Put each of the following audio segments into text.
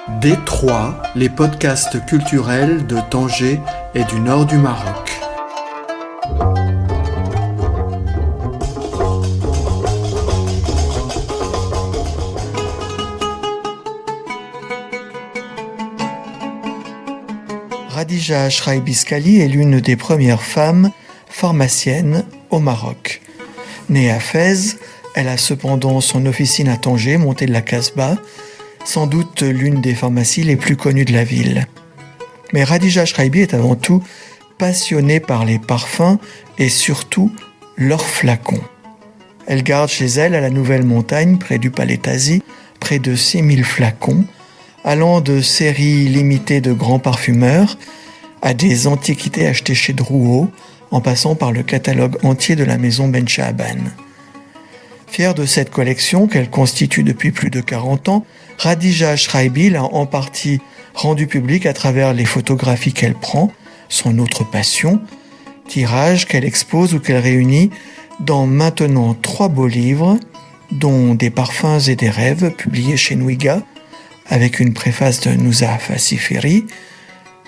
D3, les podcasts culturels de Tanger et du nord du Maroc. Radija Shraibi-Skali est l'une des premières femmes pharmaciennes au Maroc. Née à Fès, elle a cependant son officine à Tanger, montée de la Casbah, sans doute l'une des pharmacies les plus connues de la ville. Mais Radija Shraibi est avant tout passionnée par les parfums et surtout leurs flacons. Elle garde chez elle, à la Nouvelle Montagne, près du Palais Tazi, près de 6000 flacons, allant de séries limitées de grands parfumeurs à des antiquités achetées chez Drouot, en passant par le catalogue entier de la maison Ben Shaaban. Fière de cette collection qu'elle constitue depuis plus de 40 ans, Radija Shraibi l'a en partie rendue publique à travers les photographies qu'elle prend, son autre passion, tirages qu'elle expose ou qu'elle réunit dans maintenant 3 beaux livres, dont Des parfums et des rêves, publiés chez Nouiga, avec une préface de Nouzaf Assifiri,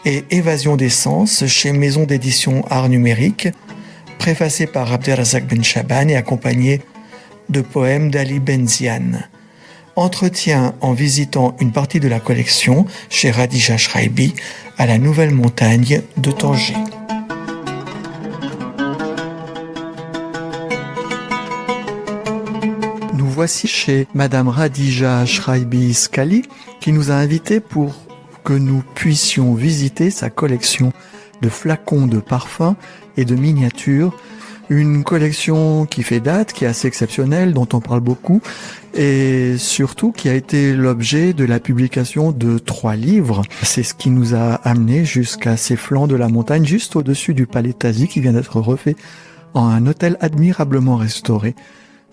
et Évasion des sens chez Maison d'édition Art Numérique, préfacée par Abderrazak Ben Shaban et accompagnée de poèmes d'Ali Benziane. Entretien en visitant une partie de la collection chez Radija Shraibi à la Nouvelle Montagne de Tanger. Nous voici chez Madame Radija Shraibi-Skali qui nous a invités pour que nous puissions visiter sa collection de flacons de parfums et de miniatures. Une collection qui fait date, qui est assez exceptionnelle, dont on parle beaucoup, et surtout qui a été l'objet de la publication de 3 livres. C'est ce qui nous a amenés jusqu'à ces flancs de la montagne, juste au-dessus du Palais Tazi, qui vient d'être refait en un hôtel admirablement restauré.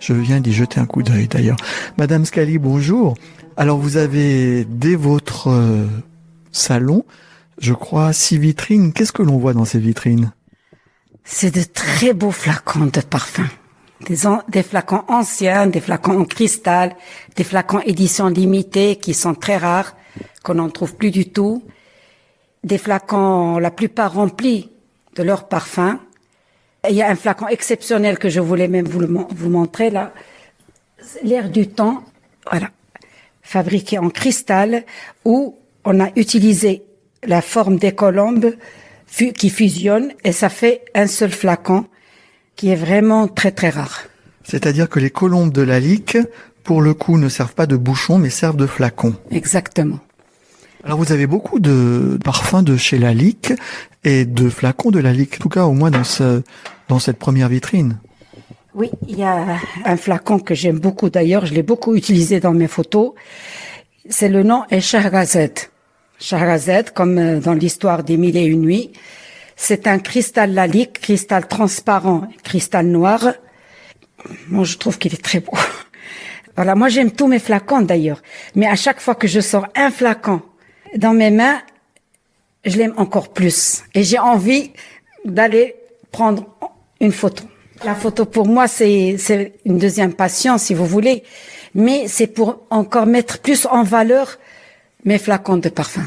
Je viens d'y jeter un coup d'œil d'ailleurs. Madame Skali, bonjour. Alors vous avez, dès votre salon, je crois, 6 vitrines. Qu'est-ce que l'on voit dans ces vitrines ? C'est de très beaux flacons de parfum. Des flacons anciens, des flacons en cristal, des flacons édition limitée qui sont très rares, qu'on n'en trouve plus du tout. Des flacons, la plupart remplis de leur parfum. Et il y a un flacon exceptionnel que je voulais même vous montrer là. L'air du temps, voilà, fabriqué en cristal, où on a utilisé la forme des colombes qui fusionnent et ça fait un seul flacon qui est vraiment très très rare. C'est-à-dire que les colombes de Lalique, pour le coup, ne servent pas de bouchon mais servent de flacon. Exactement. Alors vous avez beaucoup de parfums de chez Lalique et de flacons de Lalique, en tout cas au moins dans cette première vitrine. Oui, il y a un flacon que j'aime beaucoup d'ailleurs, je l'ai beaucoup utilisé dans mes photos. C'est le nom est Shahrazad. Shahrazad, comme dans l'histoire des 1001 nuits. C'est un cristal Lalique, cristal transparent, cristal noir. Moi, je trouve qu'il est très beau. Voilà, moi j'aime tous mes flacons d'ailleurs. Mais à chaque fois que je sors un flacon dans mes mains, je l'aime encore plus. Et j'ai envie d'aller prendre une photo. La photo pour moi, c'est une deuxième passion, si vous voulez. Mais c'est pour encore mettre plus en valeur mes flacons de parfum.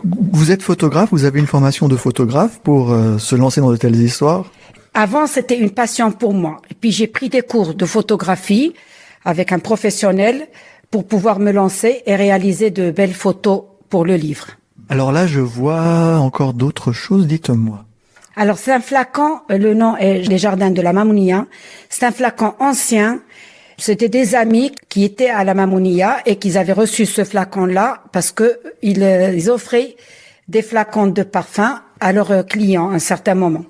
Vous êtes photographe, vous avez une formation de photographe pour se lancer dans de telles histoires ? Avant, c'était une passion pour moi. Et puis, j'ai pris des cours de photographie avec un professionnel pour pouvoir me lancer et réaliser de belles photos pour le livre. Alors là, je vois encore d'autres choses, dites-moi. Alors, c'est un flacon, le nom est Les Jardins de la Mamounia. C'est un flacon ancien. C'était des amis qui étaient à la Mamounia et qui avaient reçu ce flacon-là parce que ils offraient des flacons de parfum à leurs clients à un certain moment.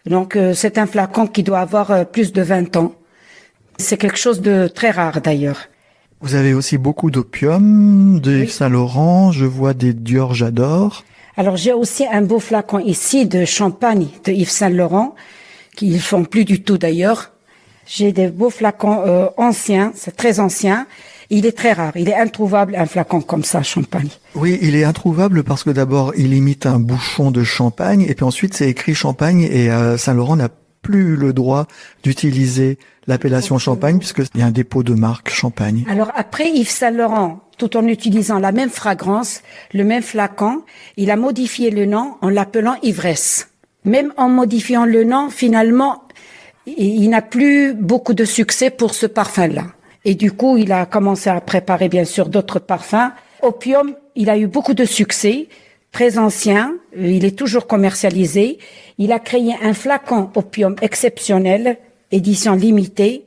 Donc, c'est un flacon qui doit avoir plus de 20 ans. C'est quelque chose de très rare d'ailleurs. Vous avez aussi beaucoup d'opium, de Oui. Yves Saint Laurent, je vois des Dior J'adore. Alors, j'ai aussi un beau flacon ici de champagne de Yves Saint Laurent, qu'ils font plus du tout d'ailleurs. J'ai des beaux flacons anciens, c'est très ancien. Il est très rare, il est introuvable un flacon comme ça, champagne. Oui, il est introuvable parce que d'abord, il imite un bouchon de champagne et puis ensuite, c'est écrit champagne et Saint Laurent n'a plus le droit d'utiliser l'appellation champagne puisqu'il y a un dépôt de marque champagne. Alors après, Yves Saint Laurent, tout en utilisant la même fragrance, le même flacon. Il a modifié le nom en l'appelant Ivresse. Même en modifiant le nom, finalement, il n'a plus beaucoup de succès pour ce parfum-là. Et du coup, il a commencé à préparer, bien sûr, d'autres parfums. Opium, il a eu beaucoup de succès, très ancien. Il est toujours commercialisé. Il a créé un flacon Opium exceptionnel, édition limitée.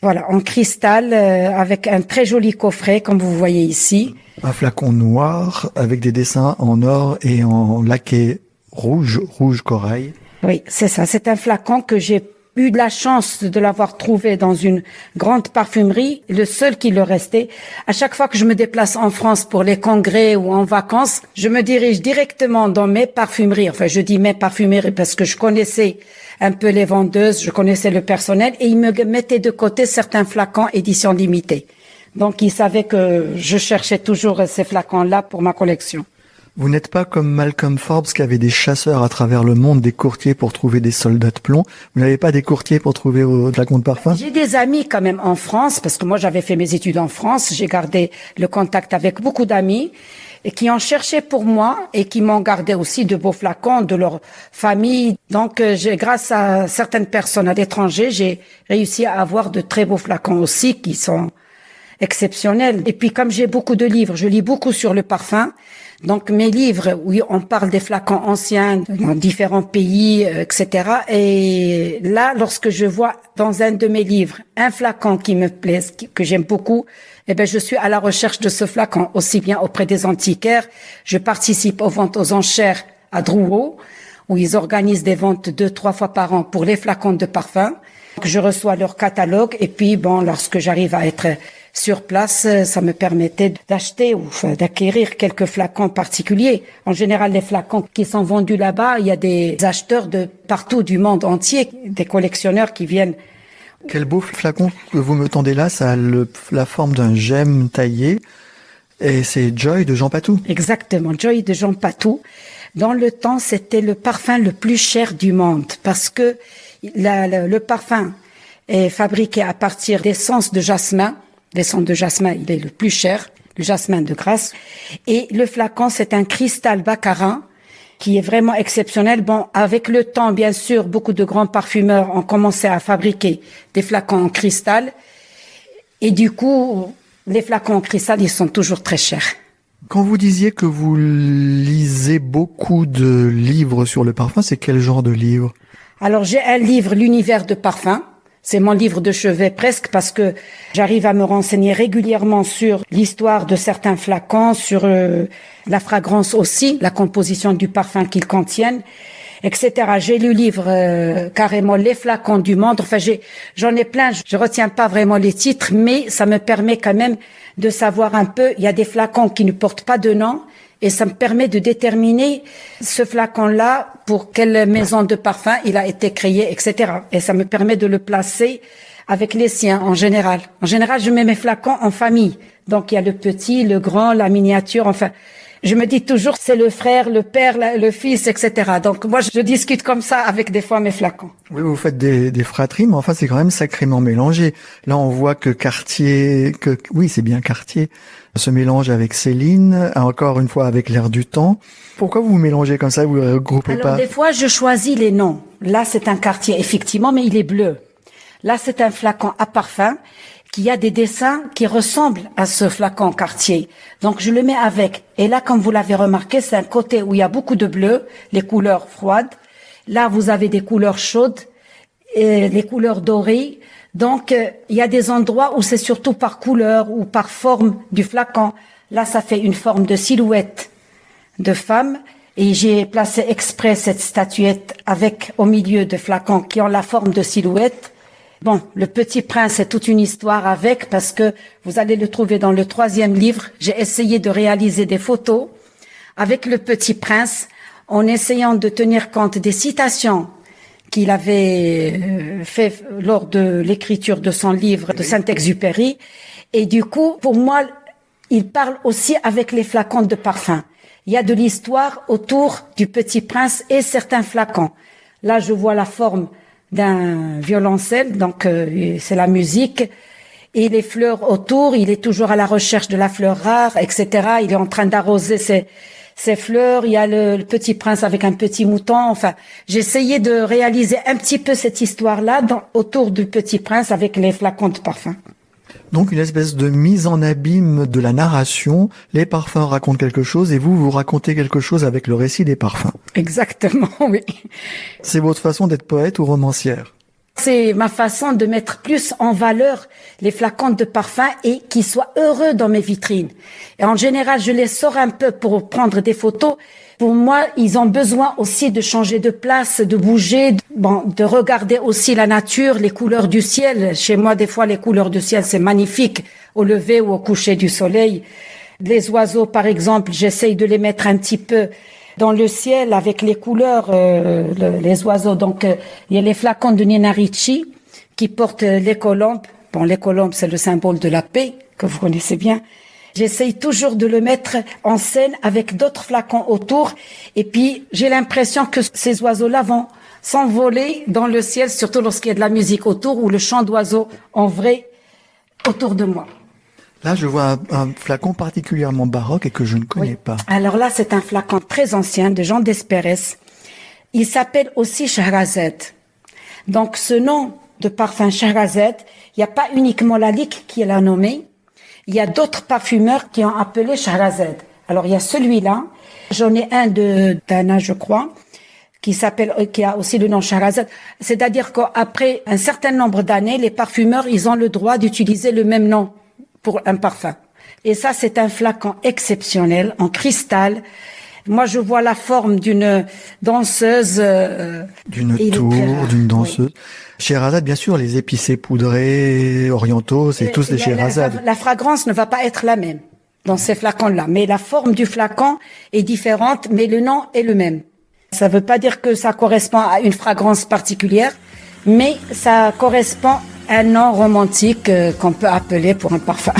Voilà, en cristal, avec un très joli coffret, comme vous voyez ici. Un flacon noir avec des dessins en or et en laqué rouge corail. Oui, c'est ça. C'est un flacon que j'ai eu de la chance de l'avoir trouvé dans une grande parfumerie, le seul qui le restait. À chaque fois que je me déplace en France pour les congrès ou en vacances, je me dirige directement dans mes parfumeries. Enfin, je dis mes parfumeries parce que je connaissais un peu les vendeuses, je connaissais le personnel et ils me mettaient de côté certains flacons édition limitée. Donc, ils savaient que je cherchais toujours ces flacons-là pour ma collection. Vous n'êtes pas comme Malcolm Forbes qui avait des chasseurs à travers le monde, des courtiers pour trouver des soldats de plomb. Vous n'avez pas des courtiers pour trouver vos flacons de parfum? J'ai des amis quand même en France, parce que moi j'avais fait mes études en France. J'ai gardé le contact avec beaucoup d'amis et qui ont cherché pour moi et qui m'ont gardé aussi de beaux flacons de leur famille. Donc, grâce à certaines personnes à l'étranger, j'ai réussi à avoir de très beaux flacons aussi qui sont exceptionnels. Et puis, comme j'ai beaucoup de livres, je lis beaucoup sur le parfum. Donc, mes livres, oui, on parle des flacons anciens dans différents pays, etc. Et là, lorsque je vois dans un de mes livres un flacon qui me plaît, que j'aime beaucoup, eh ben, je suis à la recherche de ce flacon, aussi bien auprès des antiquaires. Je participe aux ventes aux enchères à Drouot, où ils organisent des ventes 2-3 fois par an pour les flacons de parfum. Je reçois leur catalogue et puis, bon, lorsque j'arrive à être sur place, ça me permettait d'acheter ou d'acquérir quelques flacons particuliers. En général, les flacons qui sont vendus là-bas, il y a des acheteurs de partout du monde entier, des collectionneurs qui viennent. Quel beau flacon que vous me tendez là, ça a la forme d'un gemme taillé. Et c'est Joy de Jean Patou. Exactement, Joy de Jean Patou. Dans le temps, c'était le parfum le plus cher du monde parce que le parfum est fabriqué à partir d'essence de jasmin. L'essence de jasmin, il est le plus cher, le jasmin de Grasse. Et le flacon, c'est un cristal baccarin qui est vraiment exceptionnel. Bon, avec le temps, bien sûr, beaucoup de grands parfumeurs ont commencé à fabriquer des flacons en cristal. Et du coup, les flacons en cristal, ils sont toujours très chers. Quand vous disiez que vous lisez beaucoup de livres sur le parfum, c'est quel genre de livre? Alors, j'ai un livre, L'univers de parfum. C'est mon livre de chevet presque parce que j'arrive à me renseigner régulièrement sur l'histoire de certains flacons, sur la fragrance aussi, la composition du parfum qu'ils contiennent, etc. J'ai lu le livre carrément Les flacons du monde. Enfin, j'en ai plein. Je retiens pas vraiment les titres, mais ça me permet quand même de savoir un peu. Il y a des flacons qui ne portent pas de nom. Et ça me permet de déterminer ce flacon-là pour quelle maison de parfum il a été créé, etc. Et ça me permet de le placer avec les siens en général. En général, je mets mes flacons en famille. Donc, il y a le petit, le grand, la miniature, enfin... Je me dis toujours, c'est le frère, le père, le fils, etc. Donc, moi, je discute comme ça avec des fois mes flacons. Oui, vous faites des fratries, mais enfin, c'est quand même sacrément mélangé. Là, on voit que Cartier, oui, c'est bien Cartier, se mélange avec Céline, encore une fois avec l'air du temps. Pourquoi vous mélangez comme ça, vous ne regroupez pas? Alors, des fois, je choisis les noms. Là, c'est un Cartier, effectivement, mais il est bleu. Là, c'est un flacon à parfum qui a des dessins qui ressemblent à ce flacon Cartier. Donc, je le mets avec. Et là, comme vous l'avez remarqué, c'est un côté où il y a beaucoup de bleu, les couleurs froides. Là, vous avez des couleurs chaudes, et les couleurs dorées. Donc, il y a des endroits où c'est surtout par couleur ou par forme du flacon. Là, ça fait une forme de silhouette de femme. Et j'ai placé exprès cette statuette avec, au milieu de flacons qui ont la forme de silhouette. Bon, Le Petit Prince, c'est toute une histoire avec, parce que vous allez le trouver dans le 3e livre. J'ai essayé de réaliser des photos avec Le Petit Prince en essayant de tenir compte des citations qu'il avait fait lors de l'écriture de son livre de Saint-Exupéry. Et du coup, pour moi, il parle aussi avec les flacons de parfum. Il y a de l'histoire autour du Petit Prince et certains flacons. Là, je vois la forme d'un violoncelle, donc c'est la musique. Et les fleurs autour, il est toujours à la recherche de la fleur rare, etc. Il est en train d'arroser ses fleurs. Il y a le petit prince avec un petit mouton. Enfin, j'essayais de réaliser un petit peu cette histoire-là autour du petit prince avec les flacons de parfum. Donc une espèce de mise en abîme de la narration. Les parfums racontent quelque chose et vous racontez quelque chose avec le récit des parfums. Exactement, oui. C'est votre façon d'être poète ou romancière? C'est ma façon de mettre plus en valeur les flacons de parfum et qu'ils soient heureux dans mes vitrines. Et en général, je les sors un peu pour prendre des photos. Pour moi, ils ont besoin aussi de changer de place, de bouger, de regarder aussi la nature, les couleurs du ciel. Chez moi, des fois, les couleurs du ciel, c'est magnifique au lever ou au coucher du soleil. Les oiseaux, par exemple, j'essaye de les mettre un petit peu dans le ciel avec les couleurs, les oiseaux. Donc, il y a les flacons de Nina Ricci qui portent les colombes. Bon, les colombes, c'est le symbole de la paix, que vous connaissez bien. J'essaye toujours de le mettre en scène avec d'autres flacons autour. Et puis, j'ai l'impression que ces oiseaux-là vont s'envoler dans le ciel, surtout lorsqu'il y a de la musique autour ou le chant d'oiseaux en vrai autour de moi. Là, je vois un flacon particulièrement baroque et que je ne connais pas. Alors là, c'est un flacon très ancien de Jean d'Espérès. Il s'appelle aussi Shahrazad. Donc, ce nom de parfum Shahrazad, il n'y a pas uniquement Lalique qui l'a nommé. Il y a d'autres parfumeurs qui ont appelé Shahrazad. Alors, il y a celui-là. J'en ai un de Dana, je crois, qui a aussi le nom Shahrazad. C'est-à-dire qu'après un certain nombre d'années, les parfumeurs, ils ont le droit d'utiliser le même nom pour un parfum. Et ça, c'est un flacon exceptionnel, en cristal. Moi, je vois la forme d'une danseuse. D'une tour, d'une danseuse. Oui. Sherazade, bien sûr, les épicés poudrés orientaux, c'est tous des Sherazade. La fragrance ne va pas être la même dans ces flacons-là. Mais la forme du flacon est différente, mais le nom est le même. Ça ne veut pas dire que ça correspond à une fragrance particulière, mais ça correspond à un nom romantique qu'on peut appeler pour un parfum.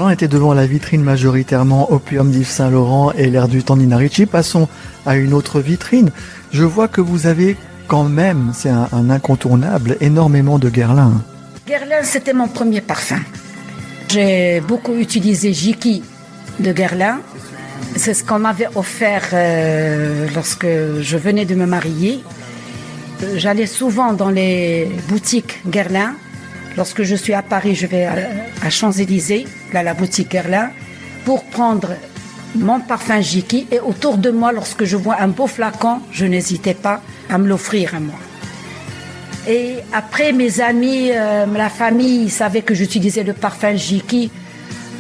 On était devant la vitrine majoritairement Opium d'Yves Saint Laurent et L'air du temps Nina Ricci. Passons à une autre vitrine. Je vois que vous avez quand même, c'est un incontournable, énormément de Guerlain. Guerlain, c'était mon premier parfum. J'ai beaucoup utilisé Jiki de Guerlain. C'est ce qu'on m'avait offert lorsque je venais de me marier. J'allais souvent dans les boutiques Guerlain. Lorsque je suis à Paris, je vais à Champs-Élysées, là, la boutique Guerlain, pour prendre mon parfum Jiki. Et autour de moi, lorsque je vois un beau flacon, je n'hésitais pas à me l'offrir à moi. Et après, mes amis, la famille, ils savaient que j'utilisais le parfum Jiki.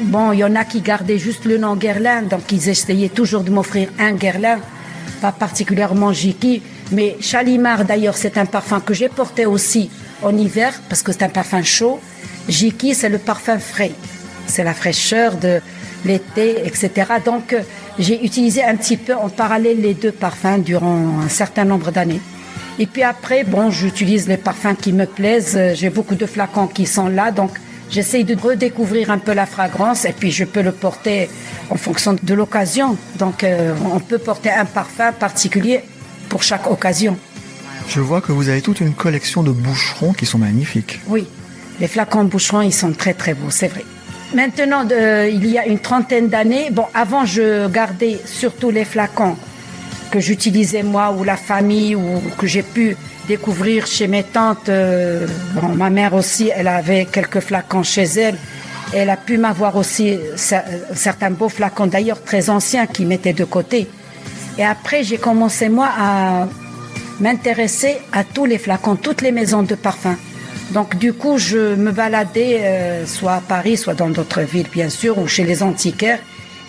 Bon, il y en a qui gardaient juste le nom Guerlain, donc ils essayaient toujours de m'offrir un Guerlain, pas particulièrement Jiki. Mais Chalimar, d'ailleurs, c'est un parfum que j'ai porté aussi en hiver, parce que c'est un parfum chaud. Jiki, c'est le parfum frais. C'est la fraîcheur de l'été, etc. Donc, j'ai utilisé un petit peu en parallèle les deux parfums durant un certain nombre d'années. Et puis après, bon, j'utilise les parfums qui me plaisent. J'ai beaucoup de flacons qui sont là, donc j'essaye de redécouvrir un peu la fragrance et puis je peux le porter en fonction de l'occasion. Donc on peut porter un parfum particulier pour chaque occasion. Je vois que vous avez toute une collection de boucherons qui sont magnifiques. Oui, les flacons boucherons, ils sont très très beaux, c'est vrai. Maintenant, il y a une trentaine d'années, bon, avant je gardais surtout les flacons que j'utilisais moi ou la famille ou que j'ai pu découvrir chez mes tantes. Bon, ma mère aussi, elle avait quelques flacons chez elle. Elle a pu m'avoir aussi certains beaux flacons, d'ailleurs très anciens, qui mettaient de côté. Et après, j'ai commencé moi à m'intéresser à tous les flacons, toutes les maisons de parfums. Donc du coup, je me baladais soit à Paris, soit dans d'autres villes, bien sûr, ou chez les antiquaires.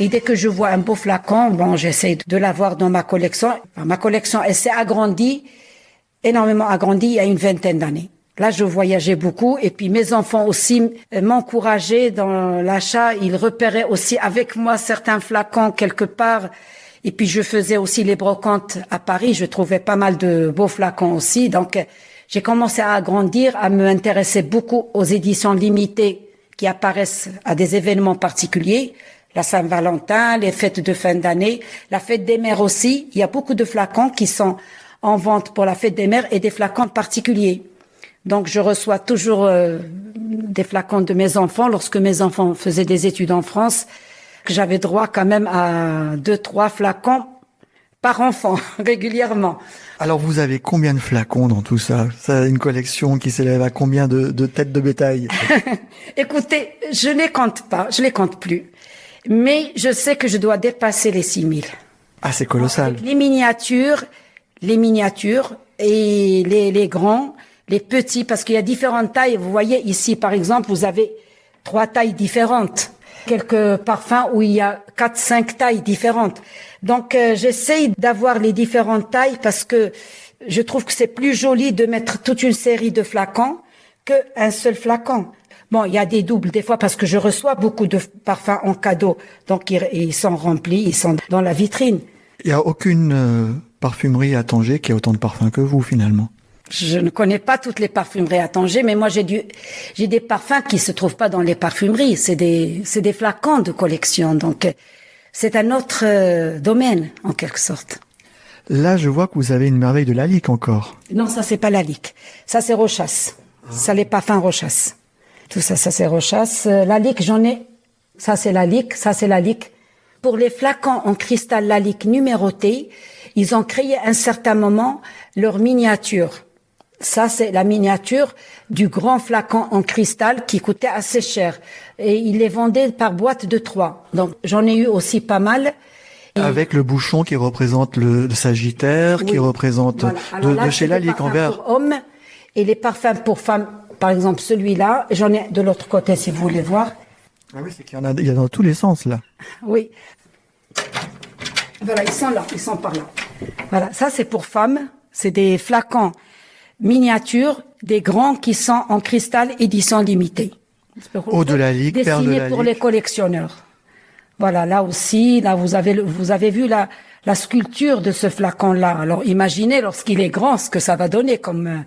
Et dès que je vois un beau flacon, bon, j'essaie de l'avoir dans ma collection. Enfin, ma collection, elle s'est agrandie, énormément agrandie, il y a une vingtaine d'années. Là, je voyageais beaucoup et puis mes enfants aussi m'encourageaient dans l'achat. Ils repéraient aussi avec moi certains flacons quelque part. Et puis, je faisais aussi les brocantes à Paris. Je trouvais pas mal de beaux flacons aussi. Donc, j'ai commencé à agrandir, à me intéresser beaucoup aux éditions limitées qui apparaissent à des événements particuliers. La Saint-Valentin, les fêtes de fin d'année, la fête des mères aussi. Il y a beaucoup de flacons qui sont en vente pour la fête des mères et des flacons particuliers. Donc, je reçois toujours des flacons de mes enfants. Lorsque mes enfants faisaient des études en France, j'avais droit quand même à 2-3 flacons par enfant, régulièrement. Alors, vous avez combien de flacons dans tout ça? Ça a une collection qui s'élève à combien de têtes de bétail? Écoutez, je les compte pas, je les compte plus. Mais je sais que je dois dépasser les 6000. Ah, c'est colossal. Avec les miniatures et les grands, les petits, parce qu'il y a différentes tailles. Vous voyez ici, par exemple, vous avez 3 tailles différentes. Quelques parfums où il y a 4-5 tailles différentes. Donc, j'essaye d'avoir les différentes tailles parce que je trouve que c'est plus joli de mettre toute une série de flacons qu'un seul flacon. Bon, il y a des doubles des fois parce que je reçois beaucoup de parfums en cadeau. Donc, ils sont remplis, ils sont dans la vitrine. Il n'y a aucune parfumerie à Tanger qui a autant de parfums que vous, finalement. Je ne connais pas toutes les parfumeries à Tanger, mais moi, j'ai des parfums qui se trouvent pas dans les parfumeries. C'est des flacons de collection. Donc, c'est un autre domaine, en quelque sorte. Là, je vois que vous avez une merveille de Lalique encore. Non, ça, c'est pas Lalique. Ça, c'est Rochas. Ça, les parfums Rochas. Tout ça, ça c'est Rochas. Lalique, j'en ai. Ça c'est Lalique, ça c'est Lalique. Pour les flacons en cristal Lalique numérotés, ils ont créé à un certain moment leur miniature. Ça c'est la miniature du grand flacon en cristal qui coûtait assez cher. Et ils les vendaient par boîte de 3. Donc j'en ai eu aussi pas mal. Avec le bouchon qui représente le Sagittaire, oui, qui représente voilà. de chez Lalique en vert. Pour hommes et les parfums pour femmes. Par exemple, celui-là, j'en ai de l'autre côté si vous voulez voir. Ah oui, c'est qu'il y a dans tous les sens, là. Oui. Voilà, ils sont là, ils sont par là. Voilà, ça c'est pour femmes. C'est des flacons miniatures, des grands qui sont en cristal édition limitée. Eau de Lalique, perle de Lalique. Destinés pour les collectionneurs. Voilà, là aussi, là vous avez vu la sculpture de ce flacon-là. Alors imaginez lorsqu'il est grand ce que ça va donner comme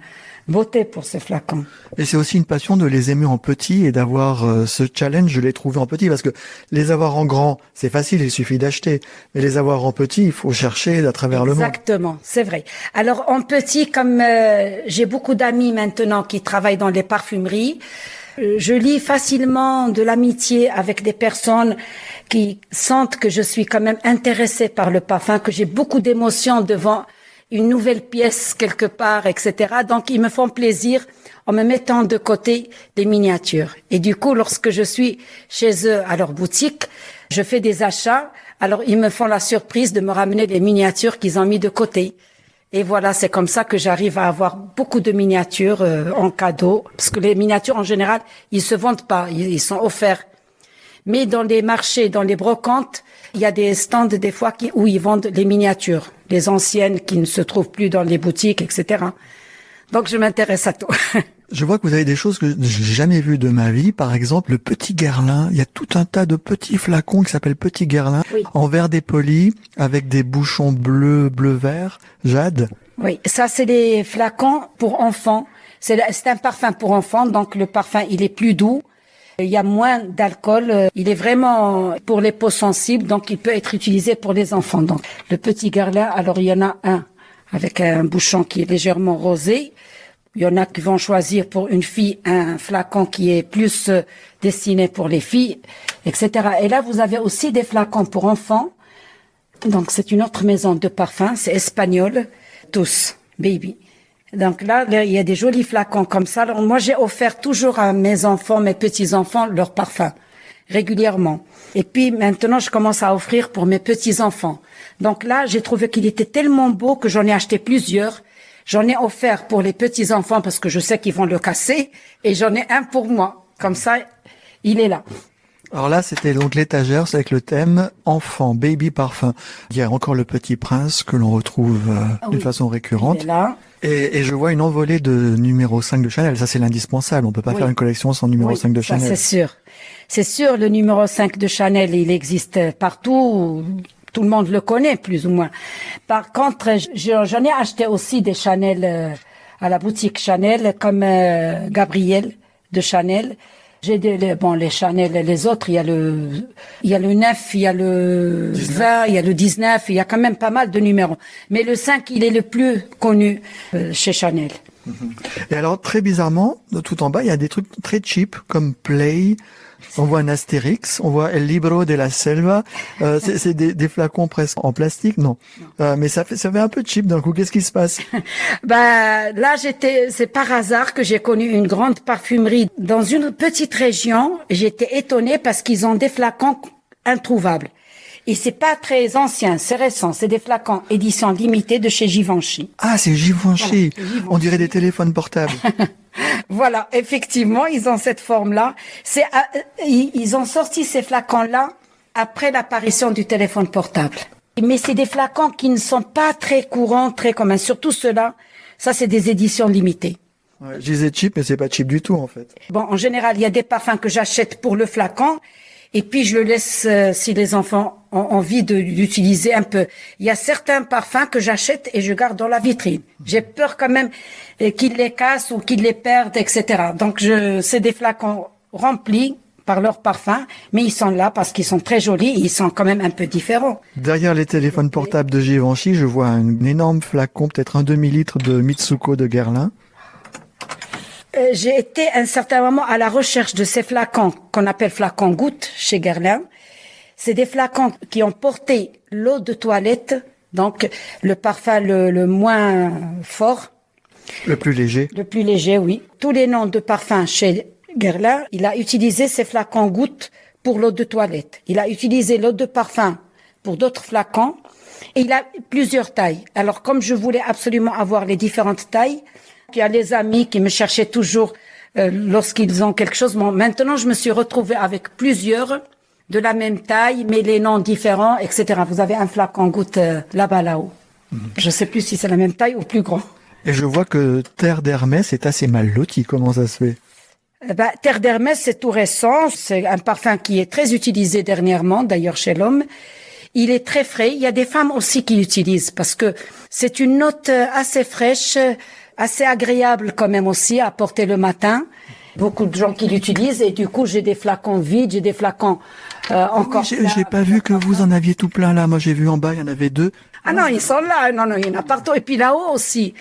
beauté pour ces flacons. Et c'est aussi une passion de les aimer en petit et d'avoir ce challenge de les trouver en petit, parce que les avoir en grand, c'est facile, il suffit d'acheter. Mais les avoir en petit, il faut chercher à travers le monde. Exactement, c'est vrai. Alors en petit, comme j'ai beaucoup d'amis maintenant qui travaillent dans les parfumeries, je lis facilement de l'amitié avec des personnes qui sentent que je suis quand même intéressée par le parfum, que j'ai beaucoup d'émotions devant une nouvelle pièce quelque part, etc. Donc, ils me font plaisir en me mettant de côté des miniatures. Et du coup, lorsque je suis chez eux à leur boutique, je fais des achats. Alors, ils me font la surprise de me ramener les miniatures qu'ils ont mis de côté. Et voilà, c'est comme ça que j'arrive à avoir beaucoup de miniatures en cadeau. Parce que les miniatures, en général, ils se vendent pas, ils sont offerts. Mais dans les marchés, dans les brocantes, il y a des stands des fois où ils vendent les miniatures, les anciennes qui ne se trouvent plus dans les boutiques, etc. Donc je m'intéresse à tout. Je vois que vous avez des choses que j'ai jamais vues de ma vie. Par exemple, le Petit Guerlain. Il y a tout un tas de petits flacons qui s'appellent Petit Guerlain, oui, en verre dépoli, avec des bouchons bleu-vert, jade. Oui, ça c'est les flacons pour enfants. C'est un parfum pour enfants, donc le parfum il est plus doux. Il y a moins d'alcool. Il est vraiment pour les peaux sensibles, donc il peut être utilisé pour les enfants. Donc le petit Guerlain, alors il y en a un avec un bouchon qui est légèrement rosé. Il y en a qui vont choisir pour une fille un flacon qui est plus destiné pour les filles, etc. Et là, vous avez aussi des flacons pour enfants. Donc, c'est une autre maison de parfums. C'est espagnol. Tous. Baby. Donc là, il y a des jolis flacons comme ça. Alors, moi, j'ai offert toujours à mes enfants, mes petits-enfants, leurs parfums. Régulièrement. Et puis, maintenant, je commence à offrir pour mes petits-enfants. Donc là, j'ai trouvé qu'il était tellement beau que j'en ai acheté plusieurs. J'en ai offert pour les petits-enfants parce que je sais qu'ils vont le casser. Et j'en ai un pour moi. Comme ça, il est là. Alors là, c'était donc l'étagère, c'est avec le thème enfant, baby parfum. Il y a encore le Petit Prince que l'on retrouve d'une façon récurrente. Il est là. Et je vois une envolée de numéro 5 de Chanel. Ça, c'est l'indispensable. On peut pas faire une collection sans numéro 5 de Chanel. Ça, c'est sûr. C'est sûr, le numéro 5 de Chanel, il existe partout. Tout le monde le connaît, plus ou moins. Par contre, j'en ai acheté aussi des Chanel à la boutique Chanel, comme Gabriel de Chanel. J'ai les Chanel, les autres, il y a le 9, il y a le 20, il y a le 19, il y a quand même pas mal de numéros. Mais le 5, il est le plus connu chez Chanel. Et alors, très bizarrement, tout en bas, il y a des trucs très cheap, comme Play. On voit un Astérix, on voit El Libro de la Selva. C'est des flacons presque en plastique, non. Mais ça fait un peu cheap d'un coup. Qu'est-ce qui se passe? Là, c'est par hasard que j'ai connu une grande parfumerie dans une petite région. J'étais étonnée parce qu'ils ont des flacons introuvables. Et c'est pas très ancien, c'est récent. C'est des flacons édition limitée de chez Givenchy. Ah, c'est Givenchy. Voilà, Givenchy. On dirait des téléphones portables. Voilà, effectivement, ils ont cette forme-là. Ils ont sorti ces flacons-là après l'apparition du téléphone portable. Mais c'est des flacons qui ne sont pas très courants, très communs. Surtout ceux-là, ça c'est des éditions limitées. Ouais, je disais cheap, mais c'est pas cheap du tout, en fait. Bon, en général, il y a des parfums que j'achète pour le flacon. Et puis, je le laisse si les enfants ont envie d'utiliser un peu. Il y a certains parfums que j'achète et je garde dans la vitrine. J'ai peur quand même qu'ils les cassent ou qu'ils les perdent, etc. Donc, c'est des flacons remplis par leurs parfums, mais ils sont là parce qu'ils sont très jolis et ils sont quand même un peu différents. Derrière les téléphones portables de Givenchy, je vois un énorme flacon, peut-être un demi-litre de Mitsuko de Guerlain. J'ai été à un certain moment à la recherche de ces flacons qu'on appelle flacons gouttes chez Guerlain. C'est des flacons qui ont porté l'eau de toilette, donc le parfum le moins fort. Le plus léger. Le plus léger, oui. Tous les noms de parfums chez Guerlain, il a utilisé ces flacons gouttes pour l'eau de toilette. Il a utilisé l'eau de parfum pour d'autres flacons. Et il a plusieurs tailles. Alors, comme je voulais absolument avoir les différentes tailles, il y a les amis qui me cherchaient toujours lorsqu'ils ont quelque chose. Bon, maintenant, je me suis retrouvée avec plusieurs de la même taille, mais les noms différents, etc. Vous avez un flacon goutte là-bas, là-haut. Je sais plus si c'est la même taille ou plus grand. Et je vois que Terre d'Hermès est assez mal loti. Comment ça se fait? Terre d'Hermès, c'est tout récent. C'est un parfum qui est très utilisé dernièrement, d'ailleurs chez l'homme. Il est très frais. Il y a des femmes aussi qui l'utilisent parce que c'est une note assez fraîche, assez agréable quand même aussi à porter le matin. Beaucoup de gens qui l'utilisent et du coup j'ai des flacons vides, j'ai des flacons encore. Oui, j'ai pas vu que vous en aviez tout plein là. Moi j'ai vu en bas, il y en avait 2. Ah non, ils sont là. Non, il y en a partout. Et puis là-haut aussi.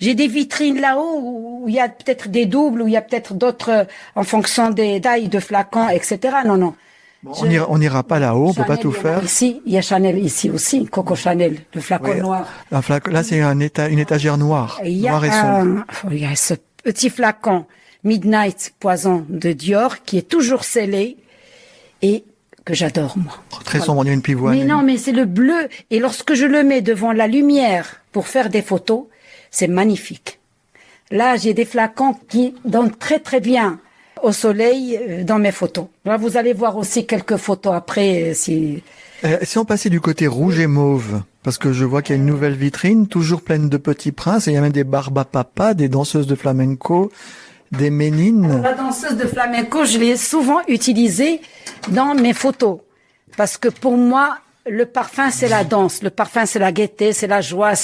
J'ai des vitrines là-haut où il y a peut-être des doubles, où il y a peut-être d'autres en fonction des tailles de flacons, etc. Non. Bon, on ira pas là-haut, on peut pas tout faire. Ici, il y a Chanel ici aussi, Coco Chanel, le flacon noir. Là, c'est une étagère noire, noir et sombre. Il y a ce petit flacon Midnight Poison de Dior qui est toujours scellé et que j'adore, moi. Très sombre, on dirait une pivoine. Mais non, mais c'est le bleu. Et lorsque je le mets devant la lumière pour faire des photos, c'est magnifique. Là, j'ai des flacons qui donnent très très bien au soleil dans mes photos. Là, vous allez voir aussi quelques photos après. Si on passait du côté rouge et mauve, parce que je vois qu'il y a une nouvelle vitrine, toujours pleine de petits princes, et il y a même des barbapapa, des danseuses de flamenco, des ménines. La danseuse de flamenco, je l'ai souvent utilisée dans mes photos. Parce que pour moi, le parfum, c'est la danse. Le parfum, c'est la gaieté, c'est la joie,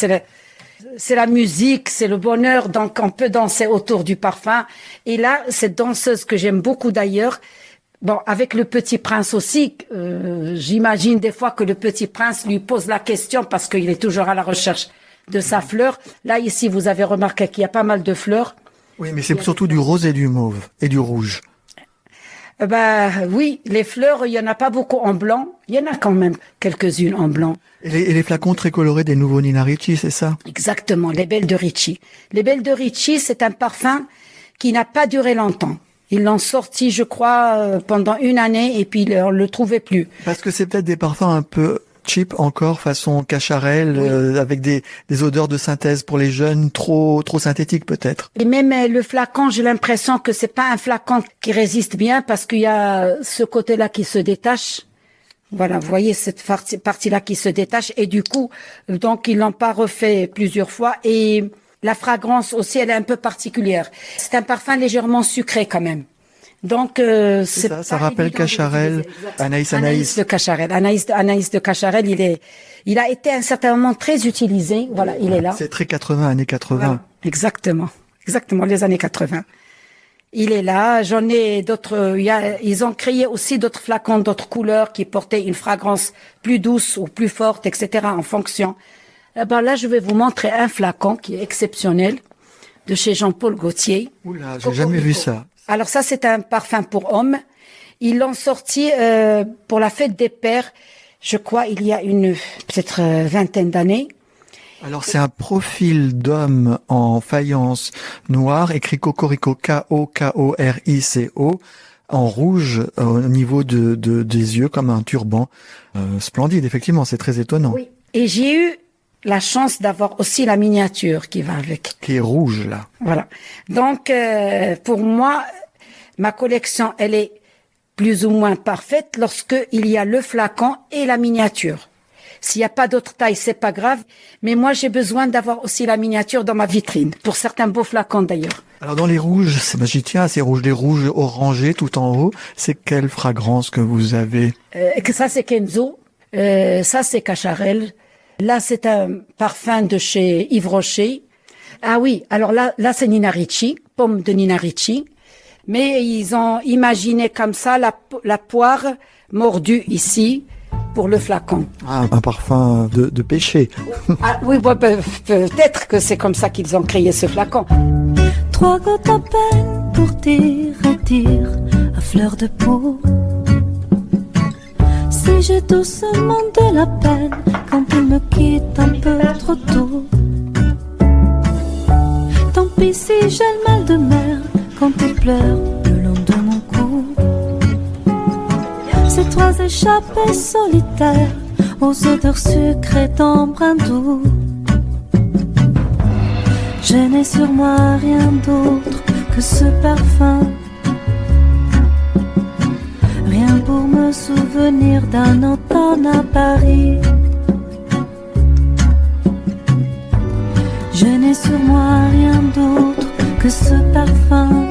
c'est la musique, c'est le bonheur, donc on peut danser autour du parfum. Et là, cette danseuse que j'aime beaucoup d'ailleurs, bon, avec le Petit Prince aussi, j'imagine des fois que le Petit Prince lui pose la question parce qu'il est toujours à la recherche de sa fleur. Là, ici, vous avez remarqué qu'il y a pas mal de fleurs. Oui, mais c'est surtout du rose et du mauve et du rouge. Oui, les fleurs, il y en a pas beaucoup en blanc. Il y en a quand même quelques-unes en blanc. Et les flacons très colorés des nouveaux Nina Ricci, c'est ça? Exactement, les Belles de Ricci. Les Belles de Ricci, c'est un parfum qui n'a pas duré longtemps. Ils l'ont sorti, je crois, pendant une année et puis on le trouvait plus. Parce que c'est peut-être des parfums un peu cheap encore, façon cacharel, Oui. avec des odeurs de synthèse pour les jeunes, trop synthétiques peut-être. Et même le flacon, j'ai l'impression que c'est pas un flacon qui résiste bien parce qu'il y a ce côté-là qui se détache. Voilà, vous voyez cette partie-là qui se détache et du coup, donc ils l'ont pas refait plusieurs fois et la fragrance aussi, elle est un peu particulière. C'est un parfum légèrement sucré quand même. Donc c'est ça pas rappelle évident de Cacharel, l'utiliser. Anaïs. De Cacharel. Anaïs de Cacharel, il a été à un certain moment très utilisé. Voilà, il est là. C'est très 80, années 80. Voilà, exactement, les années 80. Il est là. J'en ai d'autres. Ils ont créé aussi d'autres flacons, d'autres couleurs qui portaient une fragrance plus douce ou plus forte, etc. en fonction. Là, je vais vous montrer un flacon qui est exceptionnel de chez Jean-Paul Gaultier. Oula, j'ai jamais vu ça. Alors ça, c'est un parfum pour hommes. Ils l'ont sorti pour la fête des pères, je crois, il y a peut-être vingtaine d'années. Alors c'est un profil d'homme en faïence noire, écrit Cocorico, K-O-K-O-R-I-C-O, en rouge au niveau des yeux comme un turban. Splendide, effectivement, c'est très étonnant. Oui. Et j'ai eu la chance d'avoir aussi la miniature qui va avec. Qui est rouge là. Voilà. Donc pour moi, ma collection, elle est plus ou moins parfaite lorsque il y a le flacon et la miniature. S'il n'y a pas d'autre taille, c'est pas grave. Mais moi, j'ai besoin d'avoir aussi la miniature dans ma vitrine. Pour certains beaux flacons, d'ailleurs. Alors dans les rouges, j'y tiens, ces rouges, des rouges orangés tout en haut. C'est quelle fragrance que vous avez? Ça, c'est Kenzo. Ça, c'est Cacharel. Là, c'est un parfum de chez Yves Rocher. Ah oui, alors là, c'est Nina Ricci, pomme de Nina Ricci. Mais ils ont imaginé comme ça la poire mordue ici pour le flacon. Ah, un parfum de pêcher. Ah oui, peut-être que c'est comme ça qu'ils ont créé ce flacon. 3 gouttes à peine pour dire et dire à fleur de peau. Si j'ai doucement de la peine quand il me quitte un peu trop tôt. Tant pis si j'ai le mal de mer quand il pleure le long de mon cou. Ces 3 échappées solitaires aux odeurs sucrées d'embrun doux. Je n'ai sur moi rien d'autre que ce parfum. Rien pour me souvenir d'un automne à Paris. Je n'ai sur moi rien d'autre que ce parfum.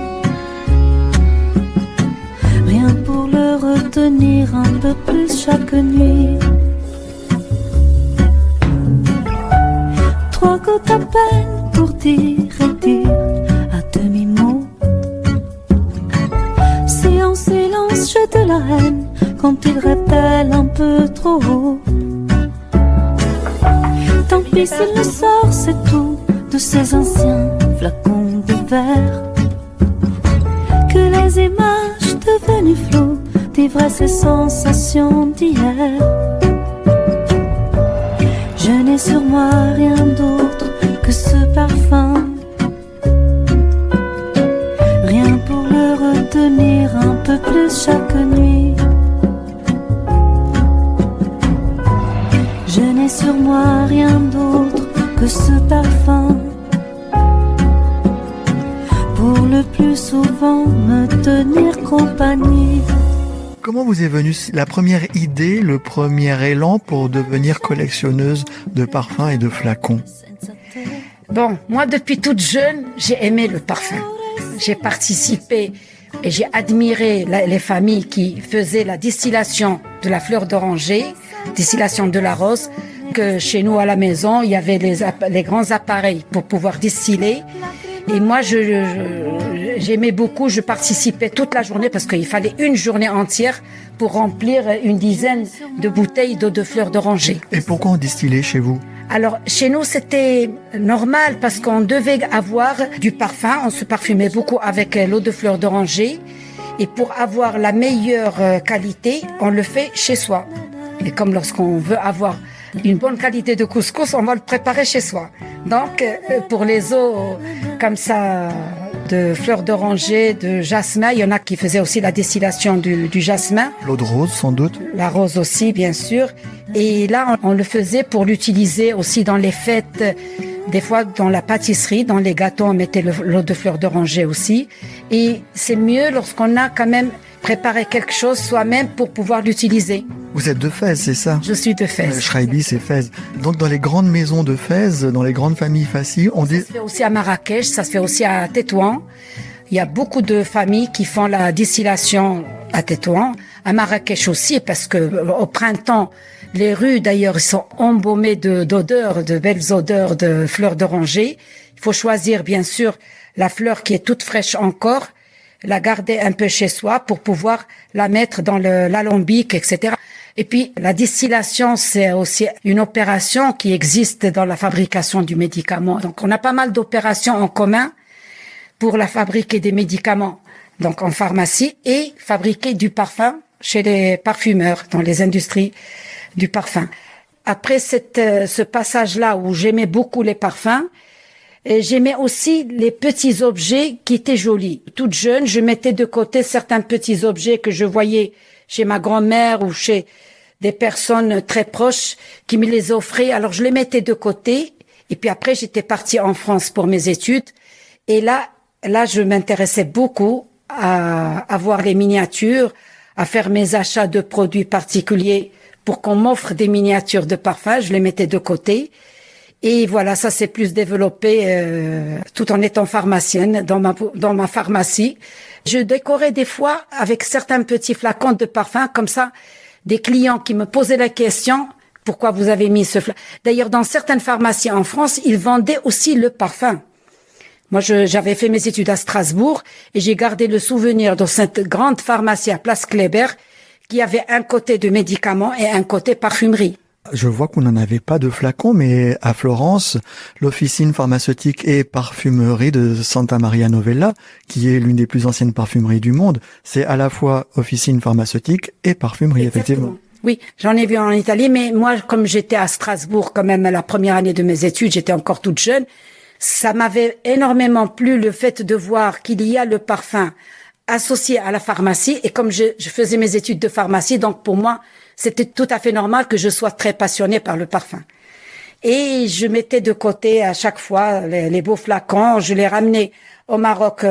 Rien pour le retenir un peu plus chaque nuit. 3 gouttes à peine pour dire et dire à demi-mot. Si en silence j'ai de la haine quand il révèle un peu trop haut. Tant pis s'il le sort, c'est tout de ces anciens flacons de verre. Que les images devenues floues d'ivresse et sensations d'hier. Je n'ai sur moi rien d'autre que ce parfum. Rien pour le retenir un peu plus chaque nuit. Je n'ai sur moi rien d'autre que ce parfum. Pour le plus souvent me tenir compagnie. Comment vous est venue la première idée, le premier élan pour devenir collectionneuse de parfums et de flacons? Bon, moi, depuis toute jeune, j'ai aimé le parfum. J'ai participé et j'ai admiré les familles qui faisaient la distillation de la fleur d'oranger, distillation de la rose. que chez nous à la maison, il y avait les grands appareils pour pouvoir distiller. Et moi, j'aimais beaucoup, je participais toute la journée parce qu'il fallait une journée entière pour remplir une dizaine de bouteilles d'eau de fleurs d'oranger. Et pourquoi on distillait chez vous? Alors, chez nous, c'était normal parce qu'on devait avoir du parfum. On se parfumait beaucoup avec l'eau de fleurs d'oranger. Et pour avoir la meilleure qualité, on le fait chez soi. Et comme lorsqu'on veut avoir une bonne qualité de couscous, on va le préparer chez soi. Donc, pour les eaux comme ça, de fleurs d'oranger, de jasmin, il y en a qui faisaient aussi la distillation du jasmin. L'eau de rose, sans doute. La rose aussi, bien sûr. Et là, on le faisait pour l'utiliser aussi dans les fêtes, des fois dans la pâtisserie, dans les gâteaux, on mettait l'eau de fleurs d'oranger aussi. Et c'est mieux lorsqu'on a quand même préparé quelque chose soi-même pour pouvoir l'utiliser. Vous êtes de Fès, c'est ça? Je suis de Fès. Schreiby, c'est Fès. Donc dans les grandes maisons de Fès, dans les grandes familles Fassi, on dit... Ça se fait aussi à Marrakech, ça se fait aussi à Tétouan. Il y a beaucoup de familles qui font la distillation à Tétouan, à Marrakech aussi, parce que au printemps, les rues d'ailleurs sont embaumées d'odeurs, de belles odeurs de fleurs d'oranger. Il faut choisir bien sûr la fleur qui est toute fraîche encore, la garder un peu chez soi pour pouvoir la mettre dans l'alambic, etc. Et puis, la distillation, c'est aussi une opération qui existe dans la fabrication du médicament. Donc, on a pas mal d'opérations en commun pour la fabriquer des médicaments, donc en pharmacie, et fabriquer du parfum chez les parfumeurs, dans les industries du parfum. Après ce passage-là où j'aimais beaucoup les parfums, et j'aimais aussi les petits objets qui étaient jolis. Toute jeune, je mettais de côté certains petits objets que je voyais chez ma grand-mère ou chez des personnes très proches qui me les offraient. Alors, je les mettais de côté. Et puis après, j'étais partie en France pour mes études. Et là, je m'intéressais beaucoup à voir les miniatures, à faire mes achats de produits particuliers pour qu'on m'offre des miniatures de parfums. Je les mettais de côté. Et voilà, ça s'est plus développé tout en étant pharmacienne dans ma pharmacie. Je décorais des fois avec certains petits flacons de parfum, comme ça, des clients qui me posaient la question, pourquoi vous avez mis ce flacon? D'ailleurs, dans certaines pharmacies en France, ils vendaient aussi le parfum. Moi, j'avais fait mes études à Strasbourg et j'ai gardé le souvenir de cette grande pharmacie à Place Kléber qui avait un côté de médicaments et un côté parfumerie. Je vois qu'on n'en avait pas de flacons, mais à Florence, l'officine pharmaceutique et parfumerie de Santa Maria Novella, qui est l'une des plus anciennes parfumeries du monde, c'est à la fois officine pharmaceutique et parfumerie, effectivement. Oui, j'en ai vu en Italie, mais moi, comme j'étais à Strasbourg quand même la première année de mes études, j'étais encore toute jeune, ça m'avait énormément plu le fait de voir qu'il y a le parfum associé à la pharmacie, et comme je faisais mes études de pharmacie, donc pour moi, c'était tout à fait normal que je sois très passionnée par le parfum. Et je mettais de côté à chaque fois les beaux flacons. Je les ramenais au Maroc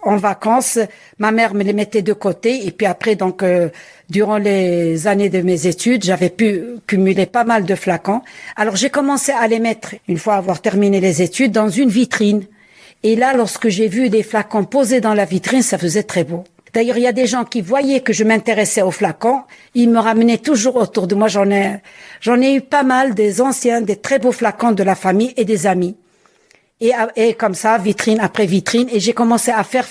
en vacances. Ma mère me les mettait de côté. Et puis après, donc, durant les années de mes études, j'avais pu cumuler pas mal de flacons. Alors, j'ai commencé à les mettre, une fois avoir terminé les études, dans une vitrine. Et là, lorsque j'ai vu les flacons posés dans la vitrine, ça faisait très beau. D'ailleurs, il y a des gens qui voyaient que je m'intéressais aux flacons. Ils me ramenaient toujours autour de moi. J'en ai eu pas mal, des anciens, des très beaux flacons de la famille et des amis. Et comme ça, vitrine après vitrine. Et j'ai commencé à faire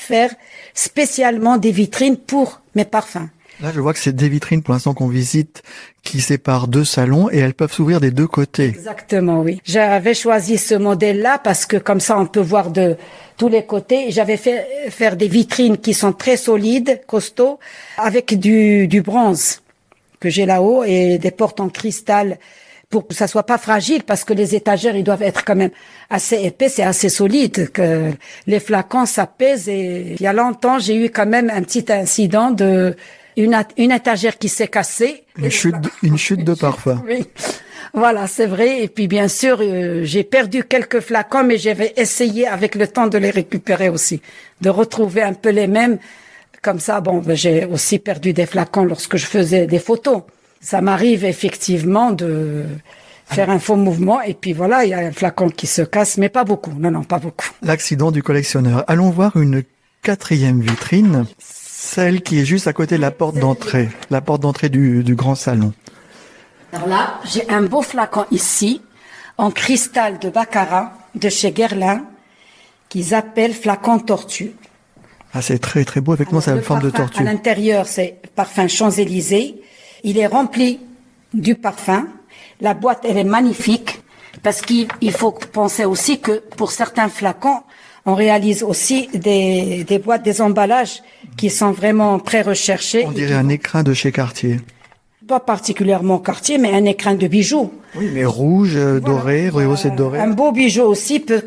spécialement des vitrines pour mes parfums. Là, je vois que c'est des vitrines pour l'instant qu'on visite qui séparent deux salons et elles peuvent s'ouvrir des deux côtés. Exactement, oui. J'avais choisi ce modèle-là parce que comme ça, on peut voir de tous les côtés. J'avais fait faire des vitrines qui sont très solides, costauds, avec du bronze que j'ai là-haut et des portes en cristal pour que ça soit pas fragile parce que les étagères, ils doivent être quand même assez épais et assez solides, que les flacons, ça pèse. Et il y a longtemps, j'ai eu quand même un petit incident une étagère qui s'est cassée. Une chute de parfum. Oui. Voilà, c'est vrai. Et puis, bien sûr, j'ai perdu quelques flacons, mais j'avais essayé avec le temps de les récupérer aussi, de retrouver un peu les mêmes. Comme ça, j'ai aussi perdu des flacons lorsque je faisais des photos. Ça m'arrive effectivement de faire un faux mouvement et puis voilà, il y a un flacon qui se casse, mais pas beaucoup. Non, pas beaucoup. L'accident du collectionneur. Allons voir une quatrième vitrine. Celle qui est juste à côté de la porte d'entrée du grand salon. Alors là, j'ai un beau flacon ici, en cristal de baccarat, de chez Guerlain, qu'ils appellent flacon tortue. Ah, c'est très très beau, effectivement, c'est la forme de tortue. À l'intérieur, c'est parfum Champs-Élysées. Il est rempli du parfum. La boîte, elle est magnifique, parce qu'il faut penser aussi que pour certains flacons, on réalise aussi des boîtes, des emballages qui sont vraiment très recherchés. On dirait un écrin de chez Cartier. Pas particulièrement Cartier, mais un écrin de bijoux. Oui, mais rouge, doré, rehaussé de doré. Un beau bijou aussi peut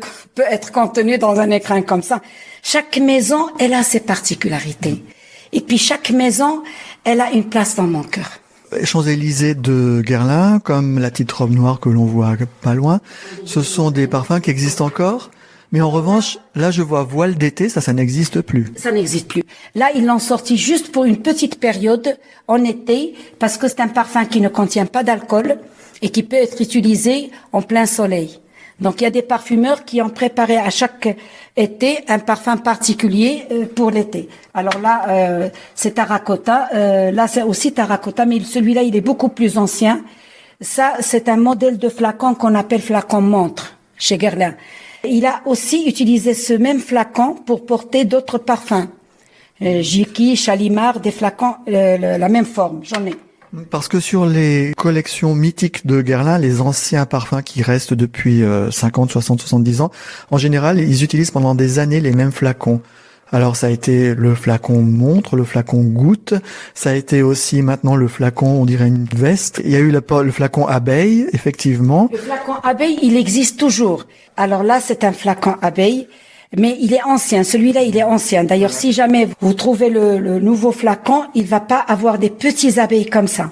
être contenu dans un écrin comme ça. Chaque maison, elle a ses particularités. Et puis chaque maison, elle a une place dans mon cœur. Champs-Élysées de Guerlain, comme la petite robe noire que l'on voit pas loin, ce sont des parfums qui existent encore. Mais en revanche, là, je vois voile d'été, ça n'existe plus. Ça n'existe plus. Là, ils l'ont sorti juste pour une petite période en été, parce que c'est un parfum qui ne contient pas d'alcool et qui peut être utilisé en plein soleil. Donc, il y a des parfumeurs qui ont préparé à chaque été un parfum particulier pour l'été. Alors là, c'est terracotta. Là, c'est aussi terracotta, mais celui-là, il est beaucoup plus ancien. Ça, c'est un modèle de flacon qu'on appelle flacon montre chez Guerlain. Il a aussi utilisé ce même flacon pour porter d'autres parfums. Jiki, Chalimard, des flacons, la même forme, j'en ai. Parce que sur les collections mythiques de Guerlain, les anciens parfums qui restent depuis 50, 60, 70 ans, en général, ils utilisent pendant des années les mêmes flacons. Alors ça a été le flacon montre, le flacon goutte, ça a été aussi maintenant le flacon, on dirait une veste. Il y a eu le flacon abeille, effectivement. Le flacon abeille, il existe toujours. Alors là, c'est un flacon abeille, mais il est ancien. Celui-là, il est ancien. D'ailleurs, si jamais vous trouvez le nouveau flacon, il va pas avoir des petits abeilles comme ça.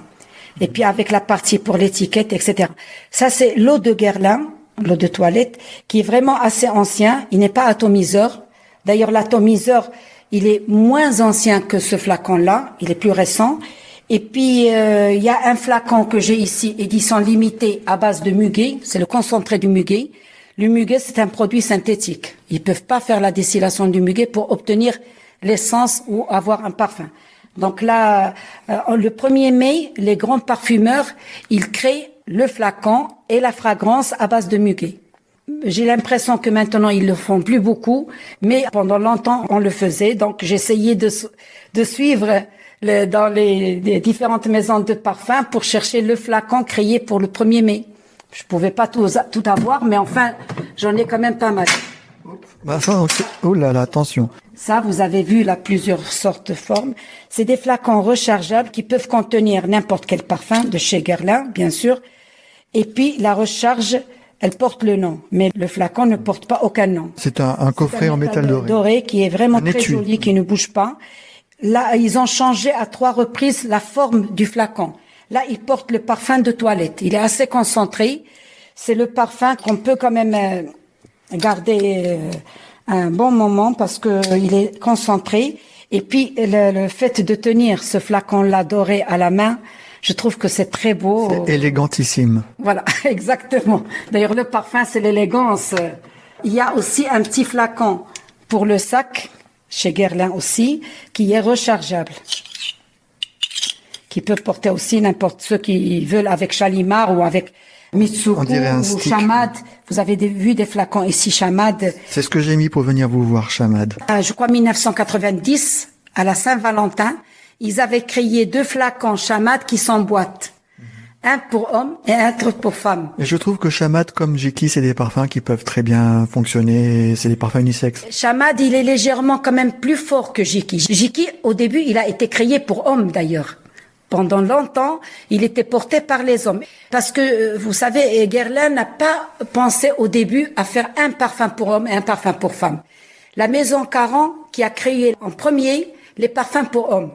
Et puis avec la partie pour l'étiquette, etc. Ça, c'est l'eau de Guerlain, l'eau de toilette, qui est vraiment assez ancien. Il n'est pas atomiseur. D'ailleurs, l'atomiseur, il est moins ancien que ce flacon-là. Il est plus récent. Et puis, il y a un flacon que j'ai ici, édition limitée à base de muguet. C'est le concentré du muguet. Le muguet, c'est un produit synthétique. Ils peuvent pas faire la distillation du muguet pour obtenir l'essence ou avoir un parfum. Donc là, le 1er mai, les grands parfumeurs, ils créent le flacon et la fragrance à base de muguet. J'ai l'impression que maintenant ils le font plus beaucoup, mais pendant longtemps on le faisait. Donc j'essayais de suivre dans les différentes maisons de parfums pour chercher le flacon créé pour le 1er mai. Je pouvais pas tout avoir, mais enfin j'en ai quand même pas mal. Bah ça, oh là là, attention. Ça, vous avez vu là plusieurs sortes de formes. C'est des flacons rechargeables qui peuvent contenir n'importe quel parfum de chez Guerlain, bien sûr. Et puis la recharge, elle porte le nom, mais le flacon ne porte pas aucun nom. C'est un coffret en métal doré. Doré qui est vraiment très joli, qui ne bouge pas. Là, ils ont changé à 3 reprises la forme du flacon. Là, il porte le parfum de toilette. Il est assez concentré. C'est le parfum qu'on peut quand même garder un bon moment parce que il est concentré. Et puis, le fait de tenir ce flacon-là doré à la main, je trouve que c'est très beau. C'est élégantissime. Voilà, exactement. D'ailleurs, le parfum, c'est l'élégance. Il y a aussi un petit flacon pour le sac, chez Guerlain aussi, qui est rechargeable. Qui peut porter aussi n'importe ceux qui veulent avec Chalimard ou avec Mitsuko ou Chamad. Vous avez vu des flacons ici, Chamad. C'est ce que j'ai mis pour venir vous voir, Chamad. Je crois 1990, à la Saint-Valentin, ils avaient créé 2 flacons Chamad qui s'emboîtent. Un pour homme et un pour femme. Et je trouve que Chamad comme Jiki, c'est des parfums qui peuvent très bien fonctionner. C'est des parfums unisexes. Chamad, il est légèrement quand même plus fort que Jiki. Jiki, au début, il a été créé pour homme d'ailleurs. Pendant longtemps, il était porté par les hommes. Parce que, vous savez, Guerlain n'a pas pensé au début à faire un parfum pour homme et un parfum pour femme. La maison Caron qui a créé en premier les parfums pour hommes.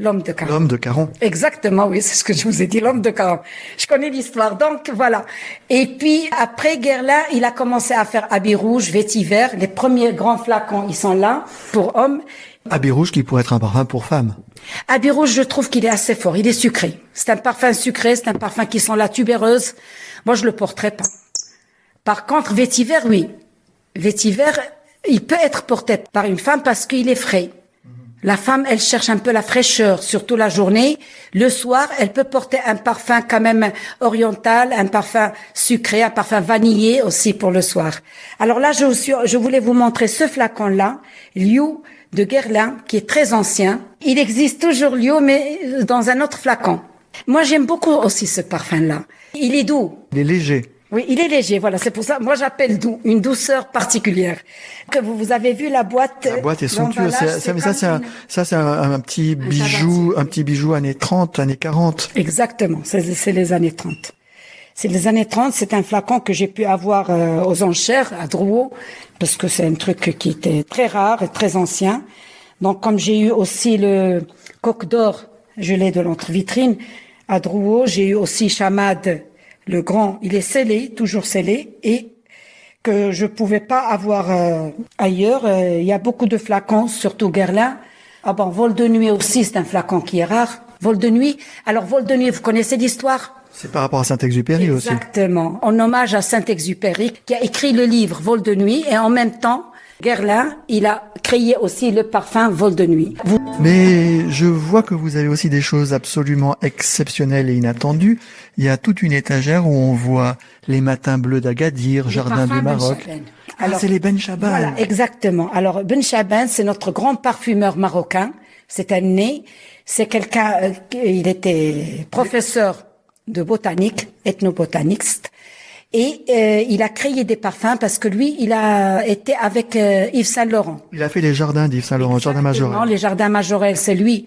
L'homme de Caron. L'homme de Caron. Exactement, oui, c'est ce que je vous ai dit, l'homme de Caron. Je connais l'histoire, donc voilà. Et puis, après Guerlain, il a commencé à faire habit rouge, vétiver. Les premiers grands flacons, ils sont là, pour hommes. Habit rouge qui pourrait être un parfum pour femme. Habit rouge, je trouve qu'il est assez fort. Il est sucré. C'est un parfum sucré, c'est un parfum qui sent la tubéreuse. Moi, je le porterais pas. Par contre, vétiver, oui. Vétiver, il peut être porté par une femme parce qu'il est frais. La femme, elle cherche un peu la fraîcheur, surtout la journée. Le soir, elle peut porter un parfum quand même oriental, un parfum sucré, un parfum vanillé aussi pour le soir. Alors là, je voulais vous montrer ce flacon-là, Liu de Guerlain, qui est très ancien. Il existe toujours Liu, mais dans un autre flacon. Moi, j'aime beaucoup aussi ce parfum-là. Il est doux. Il est léger. Oui, il est léger, voilà, c'est pour ça, moi j'appelle doux, une douceur particulière. Que vous avez vu la boîte. La boîte est somptueuse. C'est un petit bijou années 30, années 40. Exactement, c'est les années 30. C'est les années 30, c'est un flacon que j'ai pu avoir aux enchères à Drouot, parce que c'est un truc qui était très rare et très ancien. Donc comme j'ai eu aussi le coq d'or gelé de l'entre-vitrine à Drouot, j'ai eu aussi Chamad, le grand, il est scellé, toujours scellé, et que je pouvais pas avoir ailleurs. Il y a beaucoup de flacons, surtout Guerlain. Ah bon, Vol de nuit aussi, c'est un flacon qui est rare. Vol de nuit. Alors, Vol de nuit, vous connaissez l'histoire? C'est par rapport à Saint-Exupéry aussi. Exactement. En hommage à Saint-Exupéry, qui a écrit le livre Vol de nuit, et en même temps, Guerlain, il a créé aussi le parfum Vol de nuit. Mais je vois que vous avez aussi des choses absolument exceptionnelles et inattendues. Il y a toute une étagère où on voit les matins bleus d'Agadir, Jardin du Maroc. Alors, c'est les Ben Chaban. Voilà, exactement. Alors, Ben Chaban, c'est notre grand parfumeur marocain. C'est un né. C'est quelqu'un, il était professeur de botanique, ethnobotaniste. Et il a créé des parfums parce que lui, il a été avec Yves Saint Laurent. Il a fait les jardins d'Yves Saint Laurent, jardin majorel. Les jardins majorels, c'est lui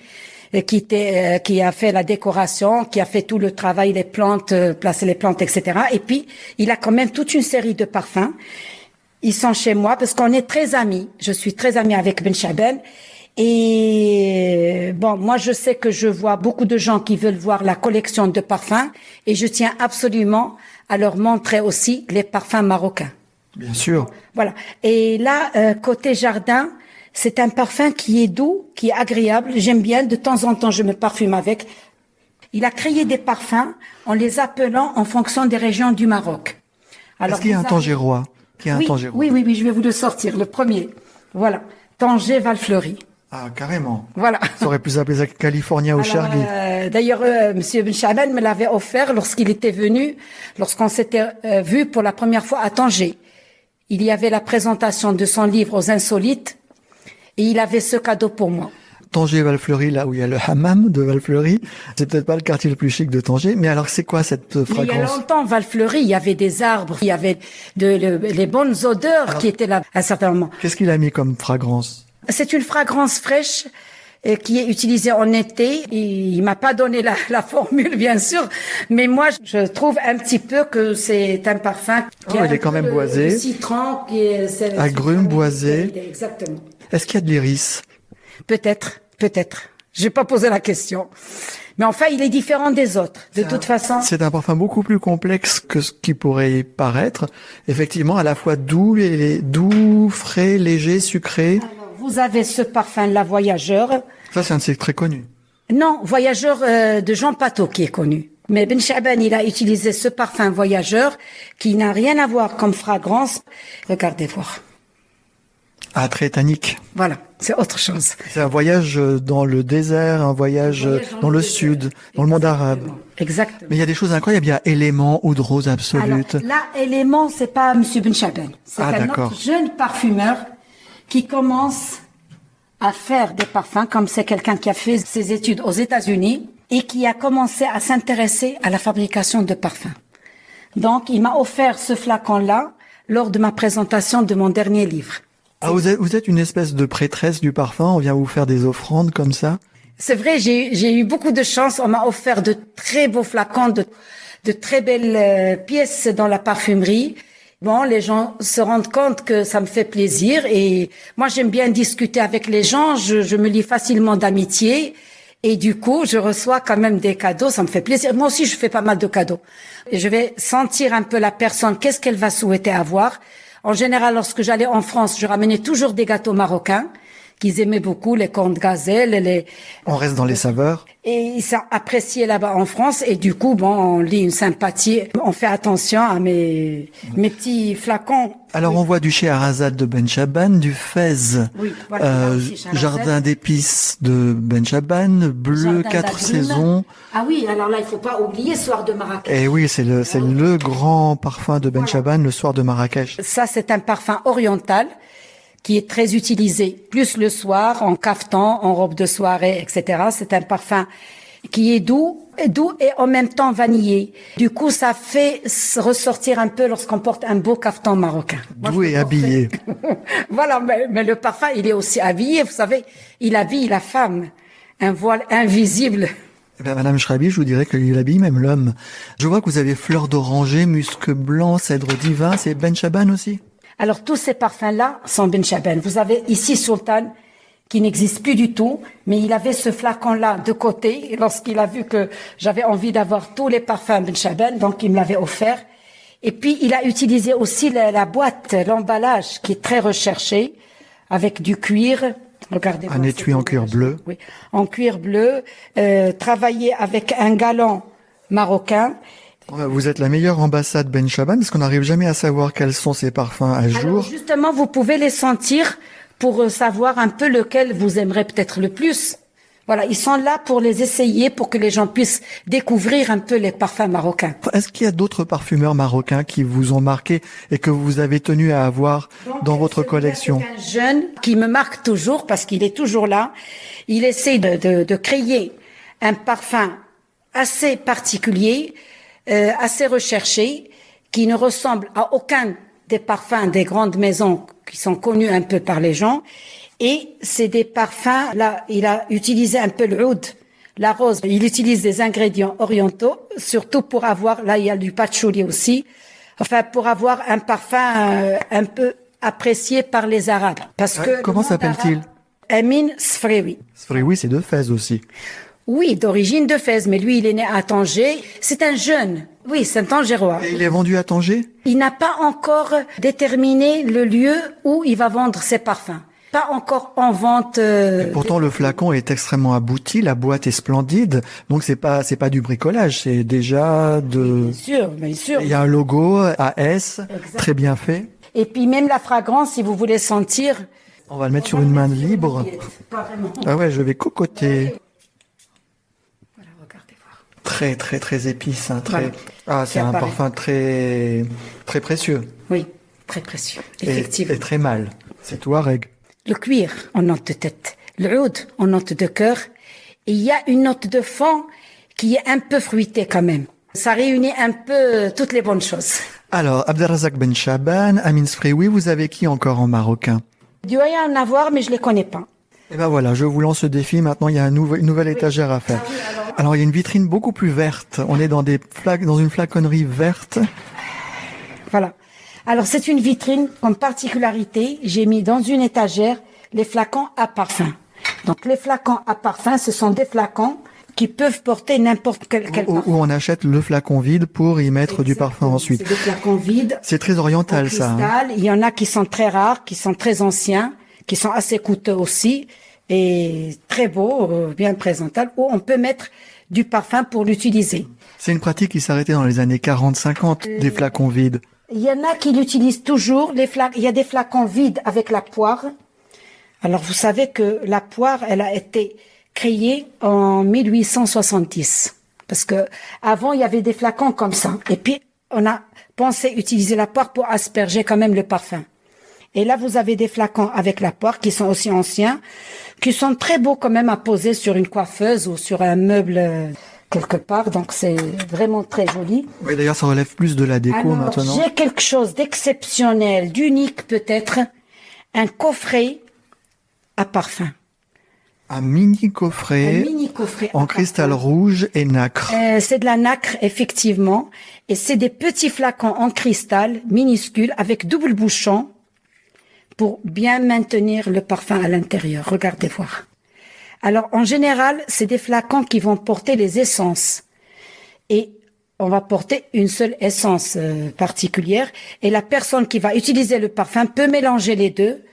qui a fait la décoration, qui a fait tout le travail, les plantes, placer les plantes, etc. Et puis, il a quand même toute une série de parfums. Ils sont chez moi parce qu'on est très amis. Je suis très amie avec Ben Chaban. Et bon, moi, je sais que je vois beaucoup de gens qui veulent voir la collection de parfums et je tiens absolument à leur montrer aussi les parfums marocains. Bien sûr. Voilà. Et là, côté jardin, c'est un parfum qui est doux, qui est agréable. J'aime bien. De temps en temps, je me parfume avec. Il a créé des parfums en les appelant en fonction des régions du Maroc. Alors, est-ce qu'il y a un Tangérois? Oui, je vais vous le sortir. Le premier. Voilà. Tanger Valfleury. Ah, carrément. Voilà. Ça aurait pu s'appeler California ou Chergui. D'ailleurs, Monsieur Ben Chaban me l'avait offert lorsqu'il était venu, lorsqu'on s'était vu pour la première fois à Tanger. Il y avait la présentation de son livre aux insolites et il avait ce cadeau pour moi. Tanger Valfleury, là où il y a le hammam de Valfleury, c'est peut-être pas le quartier le plus chic de Tanger, mais alors c'est quoi cette fragrance? Il y a longtemps, Valfleury, il y avait des arbres, il y avait les bonnes odeurs qui étaient là à un certain moment. Qu'est-ce qu'il a mis comme fragrance? C'est une fragrance fraîche qui est utilisée en été. Il m'a pas donné la formule, bien sûr, mais moi, je trouve un petit peu que c'est un parfum qui il est quand même boisé. Citron, qui est agrumes, boisé. Exactement. Est-ce qu'il y a de l'iris? Peut-être. J'ai pas posé la question. Mais enfin, il est différent des autres. De toute façon. C'est un parfum beaucoup plus complexe que ce qui pourrait paraître. Effectivement, à la fois doux, doux, frais, léger, sucré. Alors, vous avez ce parfum-là, Voyageur. Ça, c'est un de ces très connus. Non, Voyageur de Jean Patot qui est connu. Mais Ben Chaban, il a utilisé ce parfum Voyageur qui n'a rien à voir comme fragrance. Regardez voir. Ah, très tannique. Voilà, c'est autre chose. C'est un voyage dans le désert, un voyage dans le sud, dans le monde arabe. Exactement. Mais il y a des choses incroyables. Il y a éléments, eau de rose absolute. Alors, là, élément, c'est pas Monsieur Ben Chaban. C'est un autre jeune parfumeur qui commence à faire des parfums, comme c'est quelqu'un qui a fait ses études aux États-Unis et qui a commencé à s'intéresser à la fabrication de parfums. Donc, il m'a offert ce flacon-là lors de ma présentation de mon dernier livre. Ah, vous êtes une espèce de prêtresse du parfum, on vient vous faire des offrandes comme ça? C'est vrai, j'ai eu beaucoup de chance, on m'a offert de très beaux flacons, de très belles pièces dans la parfumerie. Bon, les gens se rendent compte que ça me fait plaisir et moi j'aime bien discuter avec les gens, je me lie facilement d'amitié et du coup je reçois quand même des cadeaux, ça me fait plaisir. Moi aussi je fais pas mal de cadeaux. Et je vais sentir un peu la personne, qu'est-ce qu'elle va souhaiter avoir. En général, lorsque j'allais en France, je ramenais toujours des gâteaux marocains qu'ils aimaient beaucoup, les cornes de gazelle, On reste dans les saveurs. et ils sont appréciés là-bas en France. Et du coup, bon, on lit une sympathie. On fait attention à mes petits flacons. Alors on voit du Scheherazade de Benchaban, du Fez, Oui, voilà, là aussi, Scheherazade. Jardin d'épices de Benchaban, bleu, Jardin 4 d'agrumes. saisons. Ah oui, alors là, il faut pas oublier Soir de Marrakech. Et oui, c'est le grand parfum de Benchaban, le soir de Marrakech. Ça, c'est un parfum oriental qui est très utilisé, plus le soir, en caftan, en robe de soirée, etc. C'est un parfum qui est doux et en même temps vanillé. Du coup, ça fait ressortir un peu lorsqu'on porte un beau caftan marocain. Moi, Doux je et peux porter- habillé. Voilà, mais le parfum, il est aussi habillé, vous savez. Il habille la femme. Un voile invisible. Eh bien, Madame Schreibi, je vous dirais qu'il habille même l'homme. Je vois que vous avez fleur d'oranger, musc blanc, cèdre divin, c'est Benchaban aussi? Alors, tous ces parfums-là sont Benchaban. Vous avez ici Sultan, qui n'existe plus du tout, mais il avait ce flacon-là de côté, lorsqu'il a vu que j'avais envie d'avoir tous les parfums Benchaban, donc il me l'avait offert. Et puis, il a utilisé aussi la boîte, l'emballage, qui est très recherché, avec du cuir. Regardez. Un étui en cuir bleu. Oui, en cuir bleu, travaillé avec un galant marocain. Vous êtes la meilleure ambassade Benchaban, parce qu'on n'arrive jamais à savoir quels sont ces parfums à Alors, jour. justement, vous pouvez les sentir pour savoir un peu lequel vous aimerez peut-être le plus. Voilà, ils sont là pour les essayer, pour que les gens puissent découvrir un peu les parfums marocains. Est-ce qu'il y a d'autres parfumeurs marocains qui vous ont marqué et que vous avez tenu à avoir dans votre Celui-là, collection? c'est un jeune qui me marque toujours parce qu'il est toujours là. Il essaie de créer un parfum assez particulier, assez recherché, qui ne ressemble à aucun des parfums des grandes maisons qui sont connus un peu par les gens. Et c'est des parfums, là, il a utilisé un peu le oud, la rose. Il utilise des ingrédients orientaux, surtout pour avoir, là, il y a du patchouli aussi. Enfin, pour avoir un parfum un peu apprécié par les Arabes. Parce que Comment le nom s'appelle-t-il? d'arabe, Amin Sfrewi. Oui, c'est de Fès aussi. Oui, d'origine de Fès, mais lui, il est né à Tanger. C'est un jeune. Oui, c'est un Tangérois. Et il est vendu à Tanger? Il n'a pas encore déterminé le lieu où il va vendre ses parfums. Pas encore en vente. Pourtant, le flacon est extrêmement abouti, la boîte est splendide, donc c'est pas du bricolage, c'est déjà de. Bien sûr, bien sûr. Il y a un logo AS, très bien fait. Et puis même la fragrance, si vous voulez sentir. On va le mettre sur une main libre. Pas vraiment. Ah ouais, je vais cocoter. Voilà, regardez voir. Très très très épice, hein, très. Voilà. Ah, c'est Qui un apparaît. parfum très très précieux Oui, très précieux. et Effectivement. très mâle. C'est Touareg. Le cuir en note de tête, le oud en note de cœur, et il y a une note de fond qui est un peu fruitée quand même. Ça réunit un peu toutes les bonnes choses. Alors, Abdelrazak Benchaban, Amin Sfrewi, vous avez qui encore en marocain? Il doit y en avoir, mais je les connais pas. Eh ben voilà, je vous lance ce défi. Maintenant, il y a une nouvelle étagère à faire. Alors, il y a une vitrine beaucoup plus verte. On est dans dans une flaconnerie verte. Voilà. Alors, c'est une vitrine. Comme particularité, j'ai mis dans une étagère les flacons à parfum. Donc, les flacons à parfum, ce sont des flacons qui peuvent porter n'importe quel Où parfum. on achète le flacon vide pour y mettre du parfum ensuite. C'est des flacons vides. C'est très En oriental, ça. hein. cristal. Il y en a qui sont très rares, qui sont très anciens, qui sont assez coûteux aussi, et très beaux, bien présentables, où on peut mettre du parfum pour l'utiliser. C'est une pratique qui s'arrêtait dans les années 40-50, des flacons vides. Il y en a qui l'utilisent toujours. Il y a des flacons vides avec la poire. Alors, vous savez que la poire, elle a été créée en 1870. Parce que avant, il y avait des flacons comme ça. Et puis, on a pensé utiliser la poire pour asperger quand même le parfum. Et là, vous avez des flacons avec la poire qui sont aussi anciens, qui sont très beaux quand même à poser sur une coiffeuse ou sur un meuble quelque part. Donc, c'est vraiment très joli. Oui, d'ailleurs, ça relève plus de la déco Alors, maintenant. j'ai quelque chose d'exceptionnel, d'unique peut-être, un coffret à parfum. Un mini Un coffret mini coffret en à cristal parfum. rouge et nacre. C'est de la nacre, effectivement. Et c'est des petits flacons en cristal, minuscules, avec double bouchon, pour bien maintenir le parfum à l'intérieur. Regardez voir. Alors, en général, c'est des flacons qui vont porter les essences. Et on va porter une seule essence particulière. Et la personne qui va utiliser le parfum peut mélanger les deux,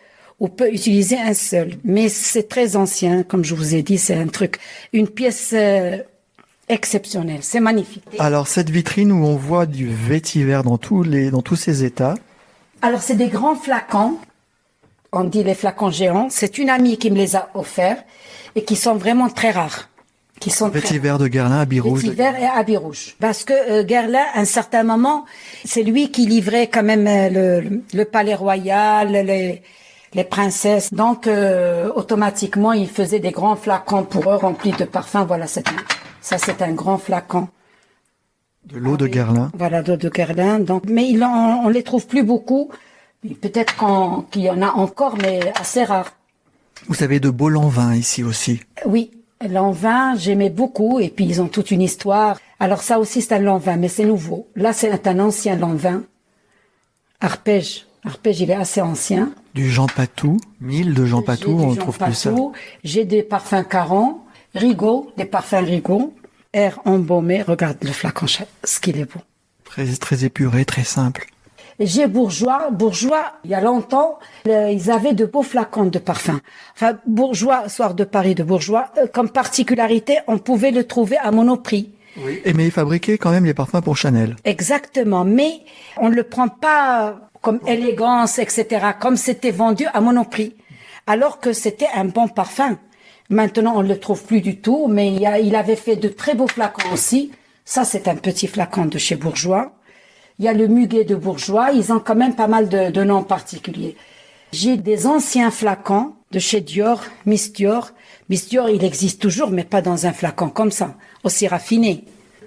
on peut utiliser un seul. Mais c'est très ancien, comme je vous ai dit, c'est une pièce exceptionnelle, c'est magnifique. Alors cette vitrine où on voit du vétiver dans tous ses états. Alors c'est des grands flacons, on dit les flacons géants. C'est une amie qui me les a offerts et qui sont vraiment très rares. Vétiver de Guerlain, habit rouge. Vétiver et habit rouge. Parce que Guerlain, à un certain moment, c'est lui qui livrait quand même le palais royal, les princesses. Donc automatiquement, il faisait des grands flacons pour eux remplis de parfums. Voilà, ça c'est un grand flacon. De l'eau de Guerlain. Voilà, d'eau de Guerlain. Donc, mais on les trouve plus beaucoup. Peut-être qu'il y en a encore, mais assez rare. Vous avez de beaux lanvins ici aussi. Oui, lanvin, j'aimais beaucoup. Et puis, ils ont toute une histoire. Alors ça aussi, c'est un lanvin, mais c'est nouveau. Là, c'est un ancien lanvin. Arpège. Arpège, il est assez ancien. Du Jean Patou, 1000 de Jean Patou, on ne trouve plus ça. J'ai des parfums Caron, Rigaud, des parfums Rigaud. Air embaumé, regarde le flacon, ce qu'il est beau. Très, très épuré, très simple. J'ai Bourjois, il y a longtemps, ils avaient de beaux flacons de parfum. Enfin, Bourjois, Soir de Paris de Bourjois, comme particularité, on pouvait le trouver à Monoprix. Oui. Mais ils fabriquaient quand même les parfums pour Chanel. Exactement, mais on ne le prend pas comme élégance, etc., comme c'était vendu à Monoprix, alors que c'était un bon parfum. Maintenant, on ne le trouve plus du tout, mais il avait fait de très beaux flacons aussi. Ça, c'est un petit flacon de chez Bourjois. Il y a le Muguet de Bourjois. Ils ont quand même pas mal de noms particuliers. J'ai des anciens flacons de chez Dior, Miss Dior. Miss Dior, il existe toujours, mais pas dans un flacon comme ça, aussi raffiné.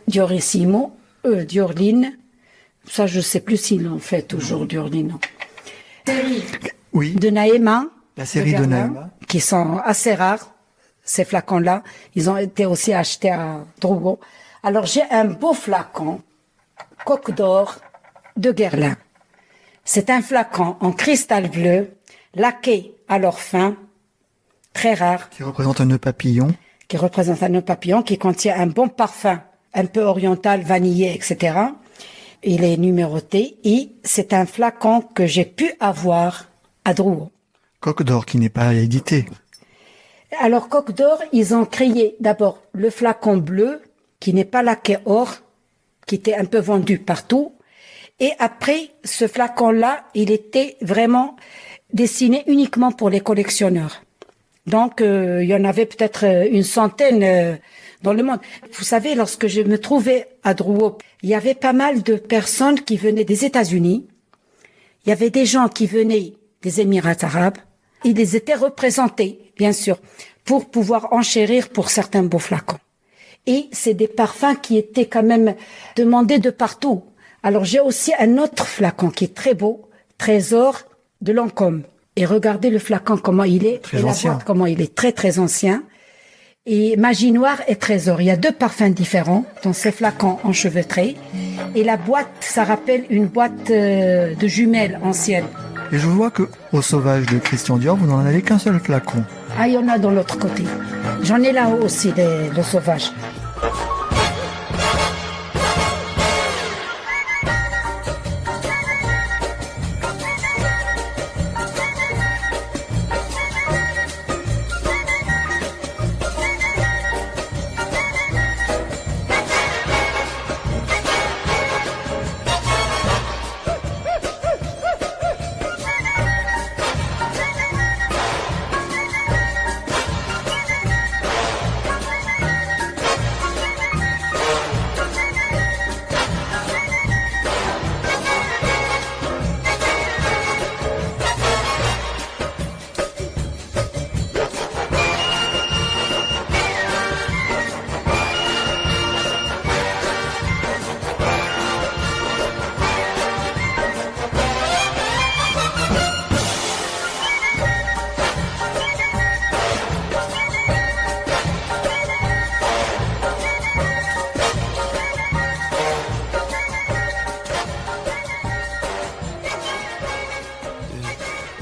Diorissimo, Diorline. Ça, je sais plus s'ils l'ont fait toujours, Diorline. Série oui. de Naïma. La série de Naïma. Qui sont assez rares. Ces flacons-là, ils ont été aussi achetés à Drouot. Alors, j'ai un beau flacon, Coque d'Or, de Guerlain. C'est un flacon en cristal bleu, laqué à l'or fin, très rare. Qui représente un nœud papillon. Qui contient un bon parfum, un peu oriental, vanillé, etc. Il est numéroté et c'est un flacon que j'ai pu avoir à Drouot. Coque d'Or qui n'est pas édité. Alors, Coque d'Or, ils ont créé d'abord le flacon bleu, qui n'est pas laqué or, qui était un peu vendu partout. Et après, ce flacon-là, il était vraiment destiné uniquement pour les collectionneurs. Donc, il y en avait peut-être une centaine dans le monde. Vous savez, lorsque je me trouvais à Drouot, il y avait pas mal de personnes qui venaient des États-Unis. Il y avait des gens qui venaient des Émirats arabes. Ils étaient représentés, bien sûr, pour pouvoir enchérir pour certains beaux flacons. Et c'est des parfums qui étaient quand même demandés de partout. Alors j'ai aussi un autre flacon qui est très beau, Trésor de Lancôme. Et regardez le flacon comment il est, très et ancien. La boîte comment il est, très très ancien. Et Magie Noire et Trésor, il y a deux parfums différents dans ces flacons enchevêtrés. Et la boîte, ça rappelle une boîte de jumelles ancienne. Et je vois que au Sauvage de Christian Dior, vous n'en avez qu'un seul flacon. Ah, il y en a dans l'autre côté. J'en ai là-haut aussi, le Sauvage.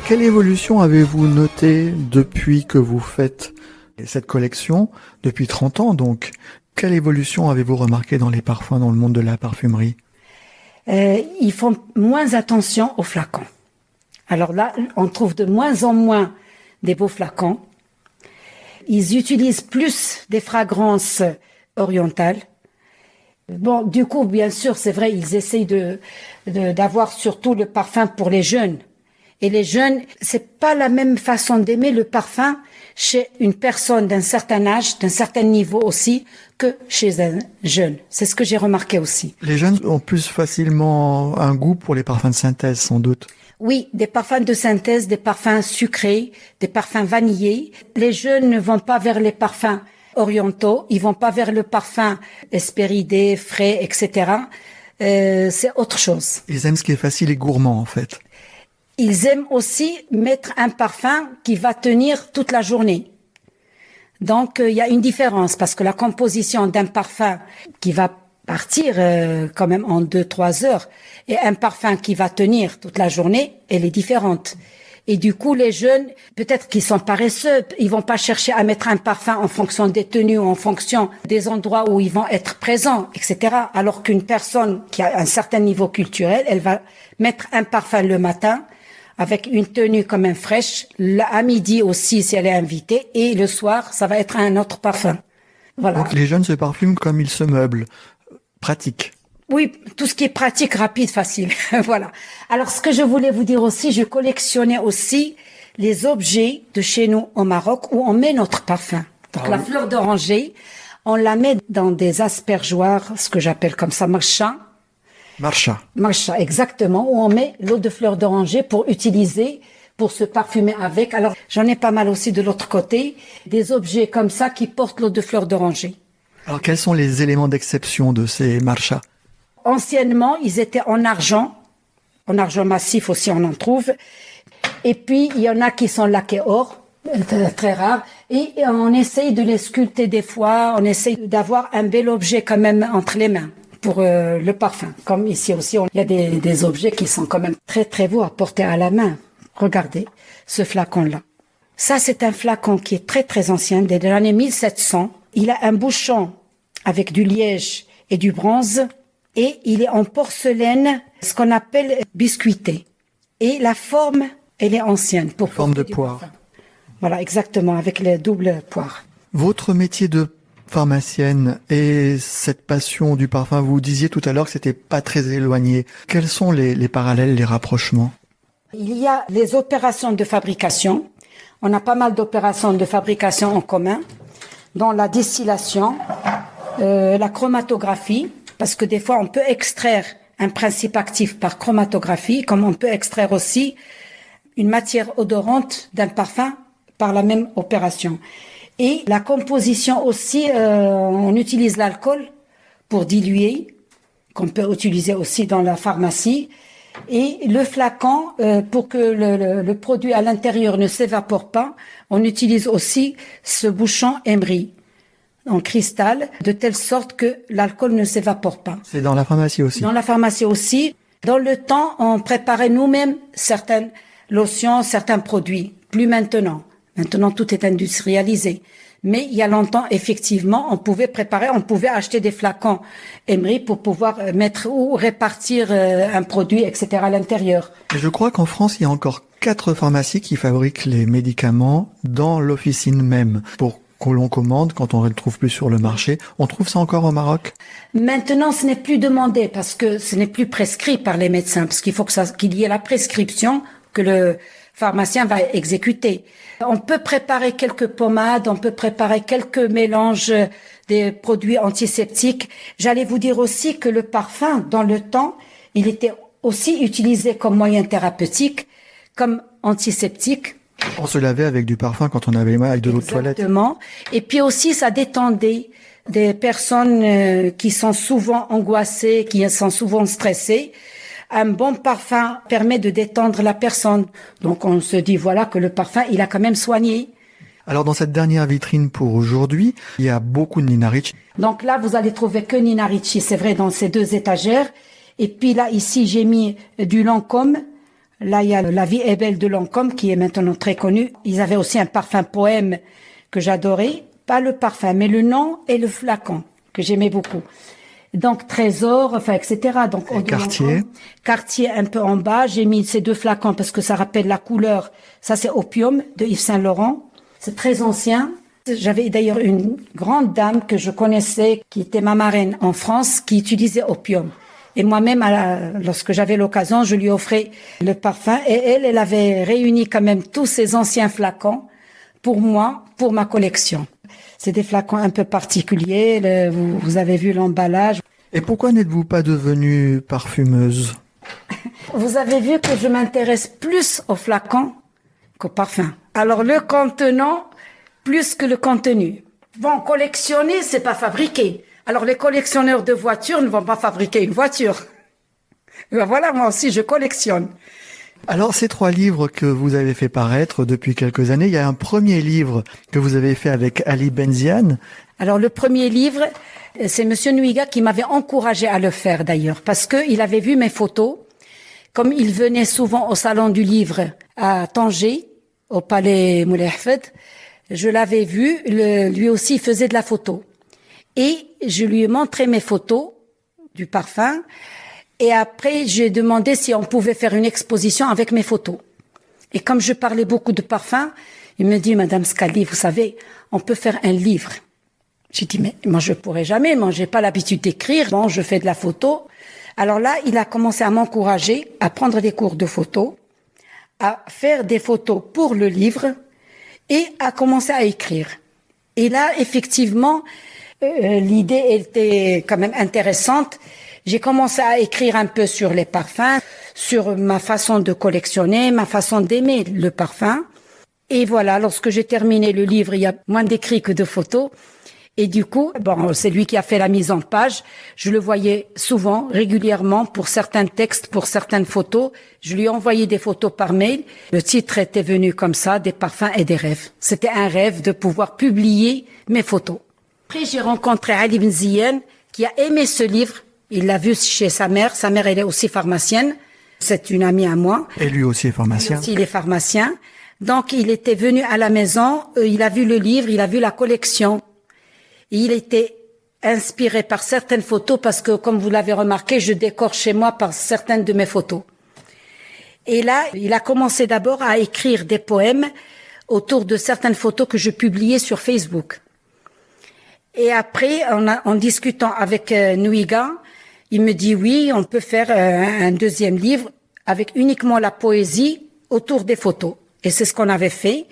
Quelle évolution avez-vous notée depuis que vous faites cette collection, depuis 30 ans donc? Quelle évolution avez-vous remarqué dans les parfums, dans le monde de la parfumerie? Ils font moins attention aux flacons. Alors là, on trouve de moins en moins des beaux flacons. Ils utilisent plus des fragrances orientales. Bon, du coup, bien sûr, c'est vrai, ils essayent d'avoir surtout le parfum pour les jeunes. Et les jeunes, c'est pas la même façon d'aimer le parfum chez une personne d'un certain âge, d'un certain niveau aussi, que chez un jeune. C'est ce que j'ai remarqué aussi. Les jeunes ont plus facilement un goût pour les parfums de synthèse, sans doute. Oui, des parfums de synthèse, des parfums sucrés, des parfums vanillés. Les jeunes ne vont pas vers les parfums orientaux, ils vont pas vers le parfum espéridé, frais, etc. C'est autre chose. Ils aiment ce qui est facile et gourmand, en fait. Ils aiment aussi mettre un parfum qui va tenir toute la journée. Donc, il y a une différence parce que la composition d'un parfum qui va partir quand même en 2-3 heures et un parfum qui va tenir toute la journée, elle est différente. Et du coup, les jeunes, peut-être qu'ils sont paresseux, ils vont pas chercher à mettre un parfum en fonction des tenues ou en fonction des endroits où ils vont être présents, etc. Alors qu'une personne qui a un certain niveau culturel, elle va mettre un parfum le matin, avec une tenue quand même fraîche, à midi aussi si elle est invitée, et le soir, ça va être un autre parfum. Voilà. Donc les jeunes se parfument comme ils se meublent. Pratique. Oui, tout ce qui est pratique, rapide, facile. Voilà. Alors, ce que je voulais vous dire aussi, je collectionnais aussi les objets de chez nous au Maroc où on met notre parfum. Donc, la fleur d'oranger, on la met dans des aspergeoires, ce que j'appelle comme ça, marcha, exactement, où on met l'eau de fleur d'oranger pour utiliser, pour se parfumer avec. Alors, j'en ai pas mal aussi de l'autre côté, des objets comme ça qui portent l'eau de fleur d'oranger. Alors, quels sont les éléments d'exception de ces marchas? Anciennement, ils étaient en argent massif aussi, on en trouve. Et puis, il y en a qui sont laqués or, très rares. Et on essaye de les sculpter des fois, on essaye d'avoir un bel objet quand même entre les mains pour le parfum. Comme ici aussi, il y a des objets qui sont quand même très très beaux à porter à la main. Regardez ce flacon-là. Ça, c'est un flacon qui est très très ancien, des années 1700. Il a un bouchon avec du liège et du bronze et il est en porcelaine, ce qu'on appelle biscuité. Et la forme, elle est ancienne. Pour forme de poire. Parfum. Voilà, exactement, avec les doubles poires. Votre métier de pharmacienne et cette passion du parfum, vous disiez tout à l'heure que c'était pas très éloigné. Quels sont les parallèles, les rapprochements? Il y a les opérations de fabrication. On a pas mal d'opérations de fabrication en commun, dont la distillation, la chromatographie, parce que des fois on peut extraire un principe actif par chromatographie, comme on peut extraire aussi une matière odorante d'un parfum par la même opération. Et la composition aussi, on utilise l'alcool pour diluer, qu'on peut utiliser aussi dans la pharmacie. Et le flacon, pour que le produit à l'intérieur ne s'évapore pas, on utilise aussi ce bouchon émery en cristal, de telle sorte que l'alcool ne s'évapore pas. C'est dans la pharmacie aussi? Dans la pharmacie aussi. Dans le temps, on préparait nous-mêmes certaines lotions, certains produits. Plus maintenant. Maintenant, tout est industrialisé. Mais il y a longtemps, effectivement, on pouvait acheter des flacons Emery pour pouvoir mettre ou répartir un produit, etc. à l'intérieur. Et je crois qu'en France, il y a encore 4 pharmacies qui fabriquent les médicaments dans l'officine même pour que l'on commande quand on ne le trouve plus sur le marché. On trouve ça encore au Maroc? Maintenant, ce n'est plus demandé parce que ce n'est plus prescrit par les médecins, parce qu'il faut qu'il y ait la prescription que le pharmacien va exécuter. On peut préparer quelques pommades, on peut préparer quelques mélanges des produits antiseptiques. J'allais vous dire aussi que le parfum, dans le temps, il était aussi utilisé comme moyen thérapeutique, comme antiseptique. On se lavait avec du parfum quand on avait mal avec de l'eau de toilette. Exactement. Et puis aussi, ça détendait des personnes qui sont souvent angoissées, qui sont souvent stressées. Un bon parfum permet de détendre la personne. Donc on se dit voilà que le parfum, il a quand même soigné. Alors dans cette dernière vitrine pour aujourd'hui, il y a beaucoup de Nina Ricci. Donc là, vous allez trouver que Nina Ricci, c'est vrai, dans ces 2 étagères. Et puis là, ici, j'ai mis du Lancôme. Là, il y a La vie est belle de Lancôme, qui est maintenant très connu. Ils avaient aussi un parfum poème que j'adorais. Pas le parfum, mais le nom et le flacon, que j'aimais beaucoup. Donc trésor, enfin etc. Donc Et quartier. Quartier un peu en bas. J'ai mis ces 2 flacons parce que ça rappelle la couleur. Ça c'est Opium de Yves Saint Laurent. C'est très ancien. J'avais d'ailleurs une grande dame que je connaissais, qui était ma marraine en France, qui utilisait Opium. Et moi-même, lorsque j'avais l'occasion, je lui offrais le parfum. Et elle avait réuni quand même tous ces anciens flacons pour moi, pour ma collection. C'est des flacons un peu particuliers. Vous avez vu l'emballage. Et pourquoi n'êtes-vous pas devenue parfumeuse? Vous avez vu que je m'intéresse plus aux flacons qu'aux parfums. Alors le contenant, plus que le contenu. Bon, collectionner, c'est pas fabriquer. Alors les collectionneurs de voitures ne vont pas fabriquer une voiture. Ben voilà, moi aussi, je collectionne. Alors, ces 3 livres que vous avez fait paraître depuis quelques années, il y a un premier livre que vous avez fait avec Ali Benziane. Alors, le premier livre, c'est Monsieur Nuiga qui m'avait encouragé à le faire d'ailleurs, parce que il avait vu mes photos. Comme il venait souvent au salon du livre à Tanger, au palais Moulay Hafed, je l'avais vu, lui aussi il faisait de la photo. Et je lui ai montré mes photos du parfum. Et après, j'ai demandé si on pouvait faire une exposition avec mes photos. Et comme je parlais beaucoup de parfums, il me dit, Madame Scali, vous savez, on peut faire un livre. J'ai dit, mais moi, je pourrais jamais, moi, j'ai pas l'habitude d'écrire. Bon, je fais de la photo. Alors là, il a commencé à m'encourager à prendre des cours de photo, à faire des photos pour le livre et à commencer à écrire. Et là, effectivement, l'idée était quand même intéressante. J'ai commencé à écrire un peu sur les parfums, sur ma façon de collectionner, ma façon d'aimer le parfum. Et voilà, lorsque j'ai terminé le livre, il y a moins d'écrits que de photos. Et du coup, bon, c'est lui qui a fait la mise en page. Je le voyais souvent, régulièrement, pour certains textes, pour certaines photos. Je lui envoyais des photos par mail. Le titre était venu comme ça, des parfums et des rêves. C'était un rêve de pouvoir publier mes photos. Après, j'ai rencontré Ali Benziane, qui a aimé ce livre. Il l'a vu chez sa mère. Sa mère, elle est aussi pharmacienne. C'est une amie à moi. Et lui aussi est pharmacien. Lui aussi, il est pharmacien. Donc, il était venu à la maison. Il a vu le livre, il a vu la collection. Et il était inspiré par certaines photos parce que, comme vous l'avez remarqué, je décore chez moi par certaines de mes photos. Et là, il a commencé d'abord à écrire des poèmes autour de certaines photos que je publiais sur Facebook. Et après, en discutant avec Nuiga, il me dit oui, on peut faire un deuxième livre avec uniquement la poésie autour des photos. Et c'est ce qu'on avait fait.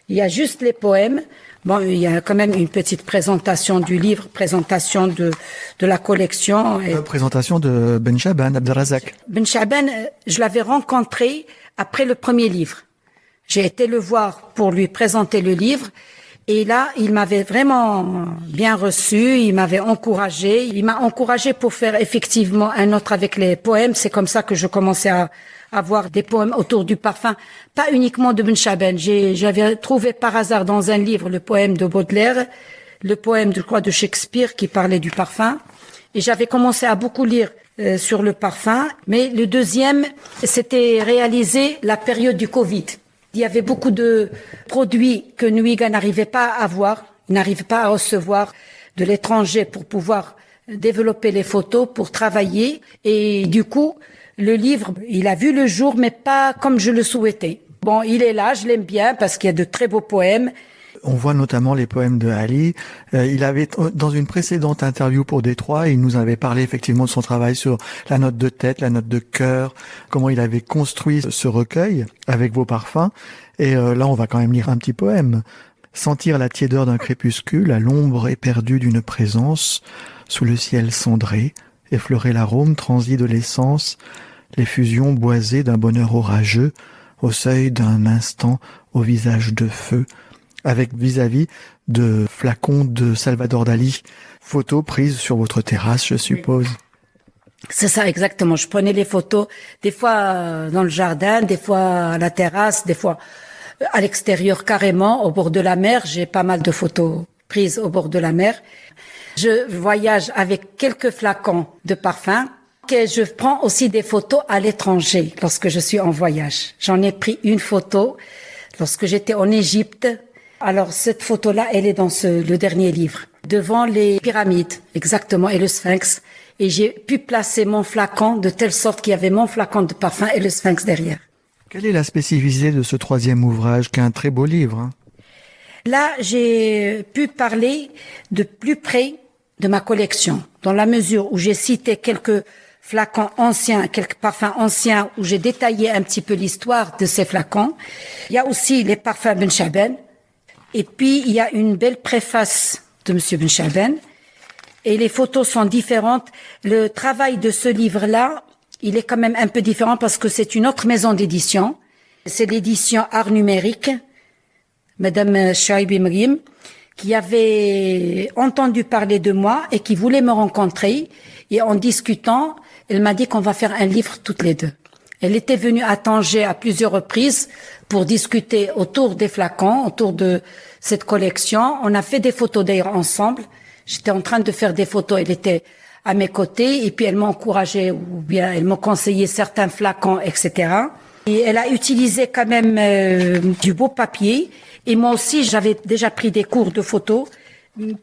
Il y a juste les poèmes. Bon, il y a quand même une petite présentation du livre, présentation de la collection. Et Présentation de Ben Chaban, Abdelrazak. Ben Chaban, je l'avais rencontré après le premier livre. J'ai été le voir pour lui présenter le livre. Et là, il m'avait vraiment bien reçu, il m'avait encouragé. Il m'a encouragé pour faire effectivement un autre avec les poèmes. C'est comme ça que je commençais à avoir des poèmes autour du parfum. Pas uniquement de Ben Chaban. J'avais trouvé par hasard dans un livre le poème de Baudelaire, le poème, je crois, de Shakespeare qui parlait du parfum. Et j'avais commencé à beaucoup lire sur le parfum. Mais le deuxième, c'était réalisé la période du Covid. Il y avait beaucoup de produits que Nuiga n'arrivait pas à avoir, n'arrivait pas à recevoir de l'étranger pour pouvoir développer les photos, pour travailler. Et du coup, le livre, il a vu le jour, mais pas comme je le souhaitais. Bon, il est là, je l'aime bien parce qu'il y a de très beaux poèmes. On voit notamment les poèmes de Ali. Il avait, dans une précédente interview pour Détroit, il nous avait parlé effectivement de son travail sur la note de tête, la note de cœur, comment il avait construit ce recueil avec vos parfums. Et là, on va quand même lire un petit poème. Sentir la tiédeur d'un crépuscule à l'ombre éperdue d'une présence, sous le ciel cendré, effleurer l'arôme transi de l'essence, l'effusion boisée d'un bonheur orageux, au seuil d'un instant, au visage de feu, avec vis-à-vis de flacons de Salvador Dali, photos prises sur votre terrasse, je suppose. C'est ça, exactement. Je prenais les photos, des fois dans le jardin, des fois à la terrasse, des fois à l'extérieur carrément, au bord de la mer. J'ai pas mal de photos prises au bord de la mer. Je voyage avec quelques flacons de parfum. Et je prends aussi des photos à l'étranger lorsque je suis en voyage. J'en ai pris une photo lorsque j'étais en Égypte. Alors cette photo-là, elle est dans le dernier livre. devant les pyramides, exactement, et le sphinx. Et j'ai pu placer mon flacon de telle sorte qu'il y avait mon flacon de parfum et le sphinx derrière. Quelle est la spécificité de ce troisième ouvrage, qui est un très beau livre, hein? Là, j'ai pu parler de plus près de ma collection, dans la mesure où j'ai cité quelques flacons anciens, quelques parfums anciens, où j'ai détaillé un petit peu l'histoire de ces flacons. Il y a aussi les parfums Ben Chaben. Et puis, il y a une belle préface de Monsieur Ben Chaben. Et les photos sont différentes. Le travail de ce livre-là, il est quand même un peu différent parce que c'est une autre maison d'édition. C'est l'édition Art Numérique, Madame Chaibi Mrim, qui avait entendu parler de moi et qui voulait me rencontrer. Et en discutant, elle m'a dit qu'on va faire un livre toutes les deux. Elle était venue à Tanger à plusieurs reprises pour discuter autour des flacons, autour de cette collection. On a fait des photos d'ailleurs ensemble. J'étais en train de faire des photos, elle était à mes côtés et puis elle m'a encouragé ou bien elle m'a conseillé certains flacons, etc. Et elle a utilisé quand même du beau papier. Et moi aussi, j'avais déjà pris des cours de photos.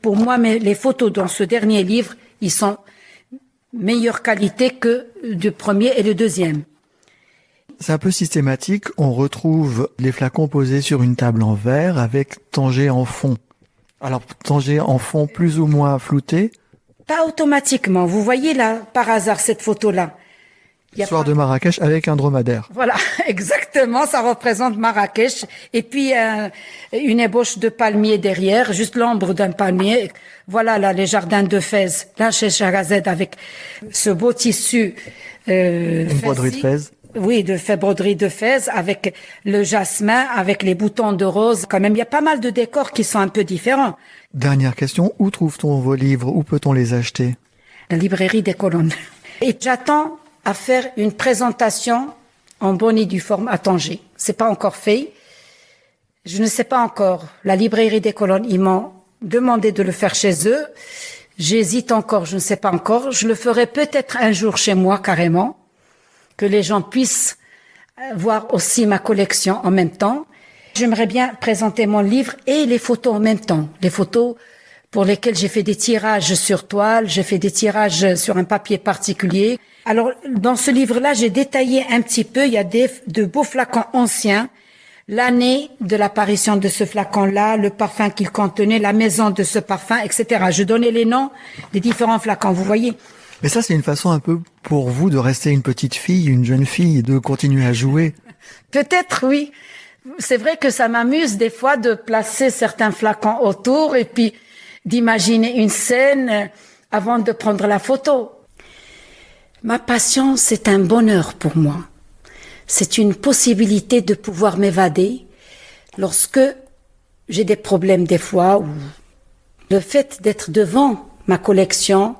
Pour moi, les photos dans ce dernier livre, ils sont meilleure qualité que du premier et le deuxième. C'est un peu systématique. On retrouve les flacons posés sur une table en verre avec Tanger en fond. Alors, Tanger en fond plus ou moins flouté. Pas automatiquement. Vous voyez là, par hasard, cette photo-là. Soir de Marrakech avec un dromadaire. Voilà, exactement, ça représente Marrakech. Et puis, une ébauche de palmier derrière, juste l'ombre d'un palmier. Voilà, là, les jardins de Fès. Là, chez Shahrazad, avec ce beau tissu. Une broderie de Fès. Oui, broderie de Fès, avec le jasmin, avec les boutons de rose. Quand même, il y a pas mal de décors qui sont un peu différents. Dernière question, où trouve-t-on vos livres? Où peut-on les acheter? La librairie des colonnes. Et j'attends à faire une présentation en bonne et due forme à Tanger. C'est pas encore fait. Je ne sais pas encore. La librairie des colonnes, ils m'ont demandé de le faire chez eux. J'hésite encore, je ne sais pas encore. Je le ferai peut-être un jour chez moi, carrément, que les gens puissent voir aussi ma collection en même temps. J'aimerais bien présenter mon livre et les photos en même temps. Les photos pour lesquelles j'ai fait des tirages sur toile, j'ai fait des tirages sur un papier particulier. Alors, dans ce livre-là, j'ai détaillé un petit peu, il y a de beaux flacons anciens, l'année de l'apparition de ce flacon-là, le parfum qu'il contenait, la maison de ce parfum, etc. Je donnais les noms des différents flacons, vous voyez. Mais ça, c'est une façon un peu pour vous de rester une petite fille, une jeune fille, de continuer à jouer. Peut-être, oui. C'est vrai que ça m'amuse des fois de placer certains flacons autour et puis d'imaginer une scène avant de prendre la photo. Ma passion, c'est un bonheur pour moi. C'est une possibilité de pouvoir m'évader lorsque j'ai des problèmes des fois ou le fait d'être devant ma collection,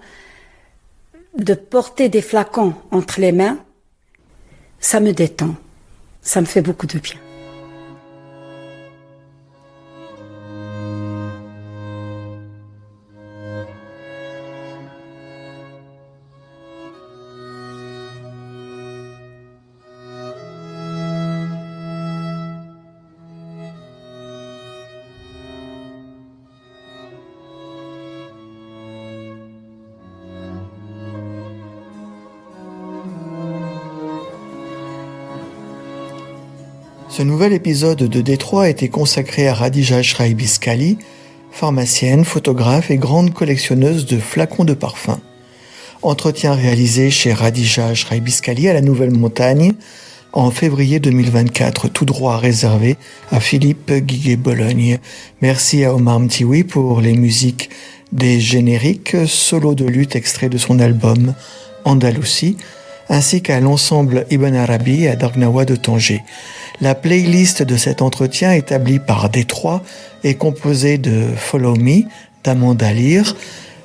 de porter des flacons entre les mains, ça me détend. Ça me fait beaucoup de bien. Ce nouvel épisode de Détroit a été consacré à Radija Shraibiskali, pharmacienne, photographe et grande collectionneuse de flacons de parfums. Entretien réalisé chez Radija Shraibiskali à la Nouvelle-Montagne en février 2024, tout droit réservé à Philippe Guiguet-Bologne. Merci à Omar Mtiwi pour les musiques des génériques, solo de lutte extrait de son album Andalousie, ainsi qu'à l'ensemble Ibn Arabi à Dargnawa de Tanger. La playlist de cet entretien établi par Détroit est composée de Follow Me d'Amanda Lear,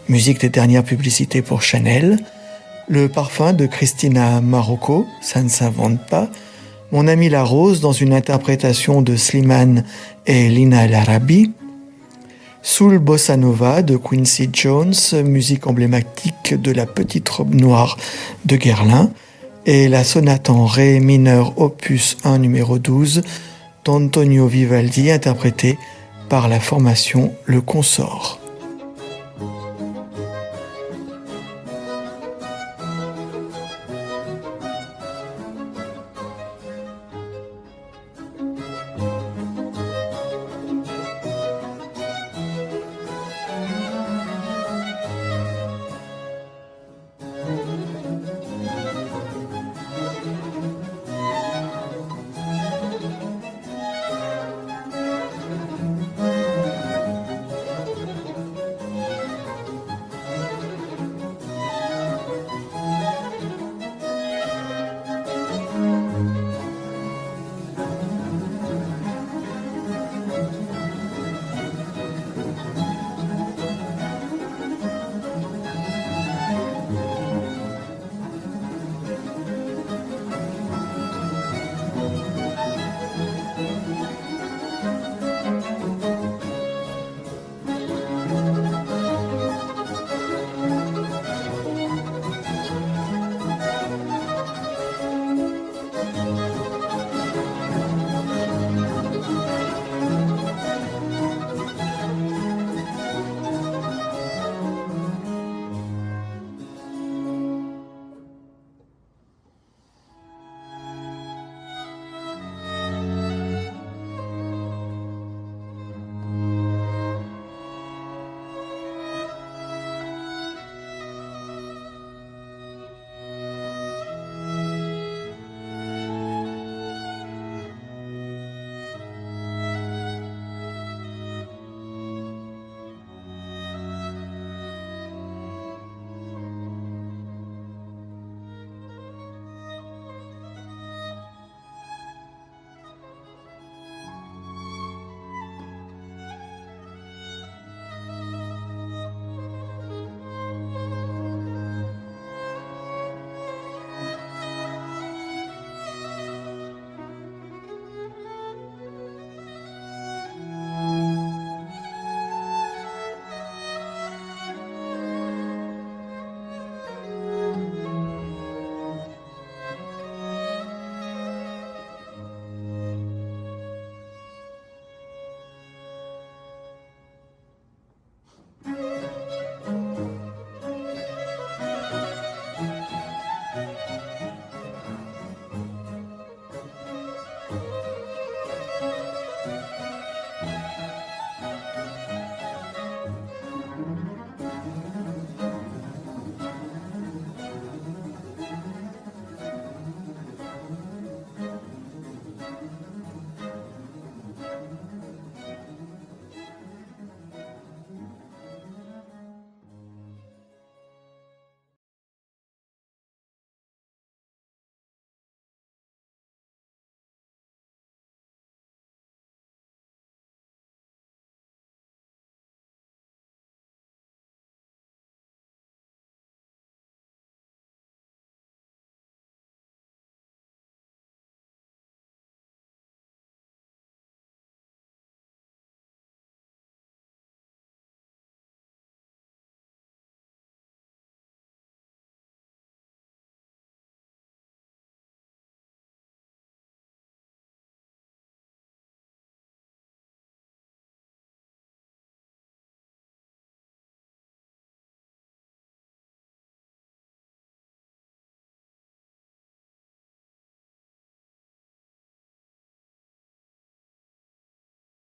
musique des dernières publicités pour Chanel, Le parfum de Christina Marocco, ça ne s'invente pas, Mon ami la rose dans une interprétation de Slimane et Lina El Arabi, Soul Bossa Nova de Quincy Jones, musique emblématique de La petite robe noire de Guerlain, et la sonate en ré mineur opus 1 numéro 12 d'Antonio Vivaldi interprétée par la formation Le Consort.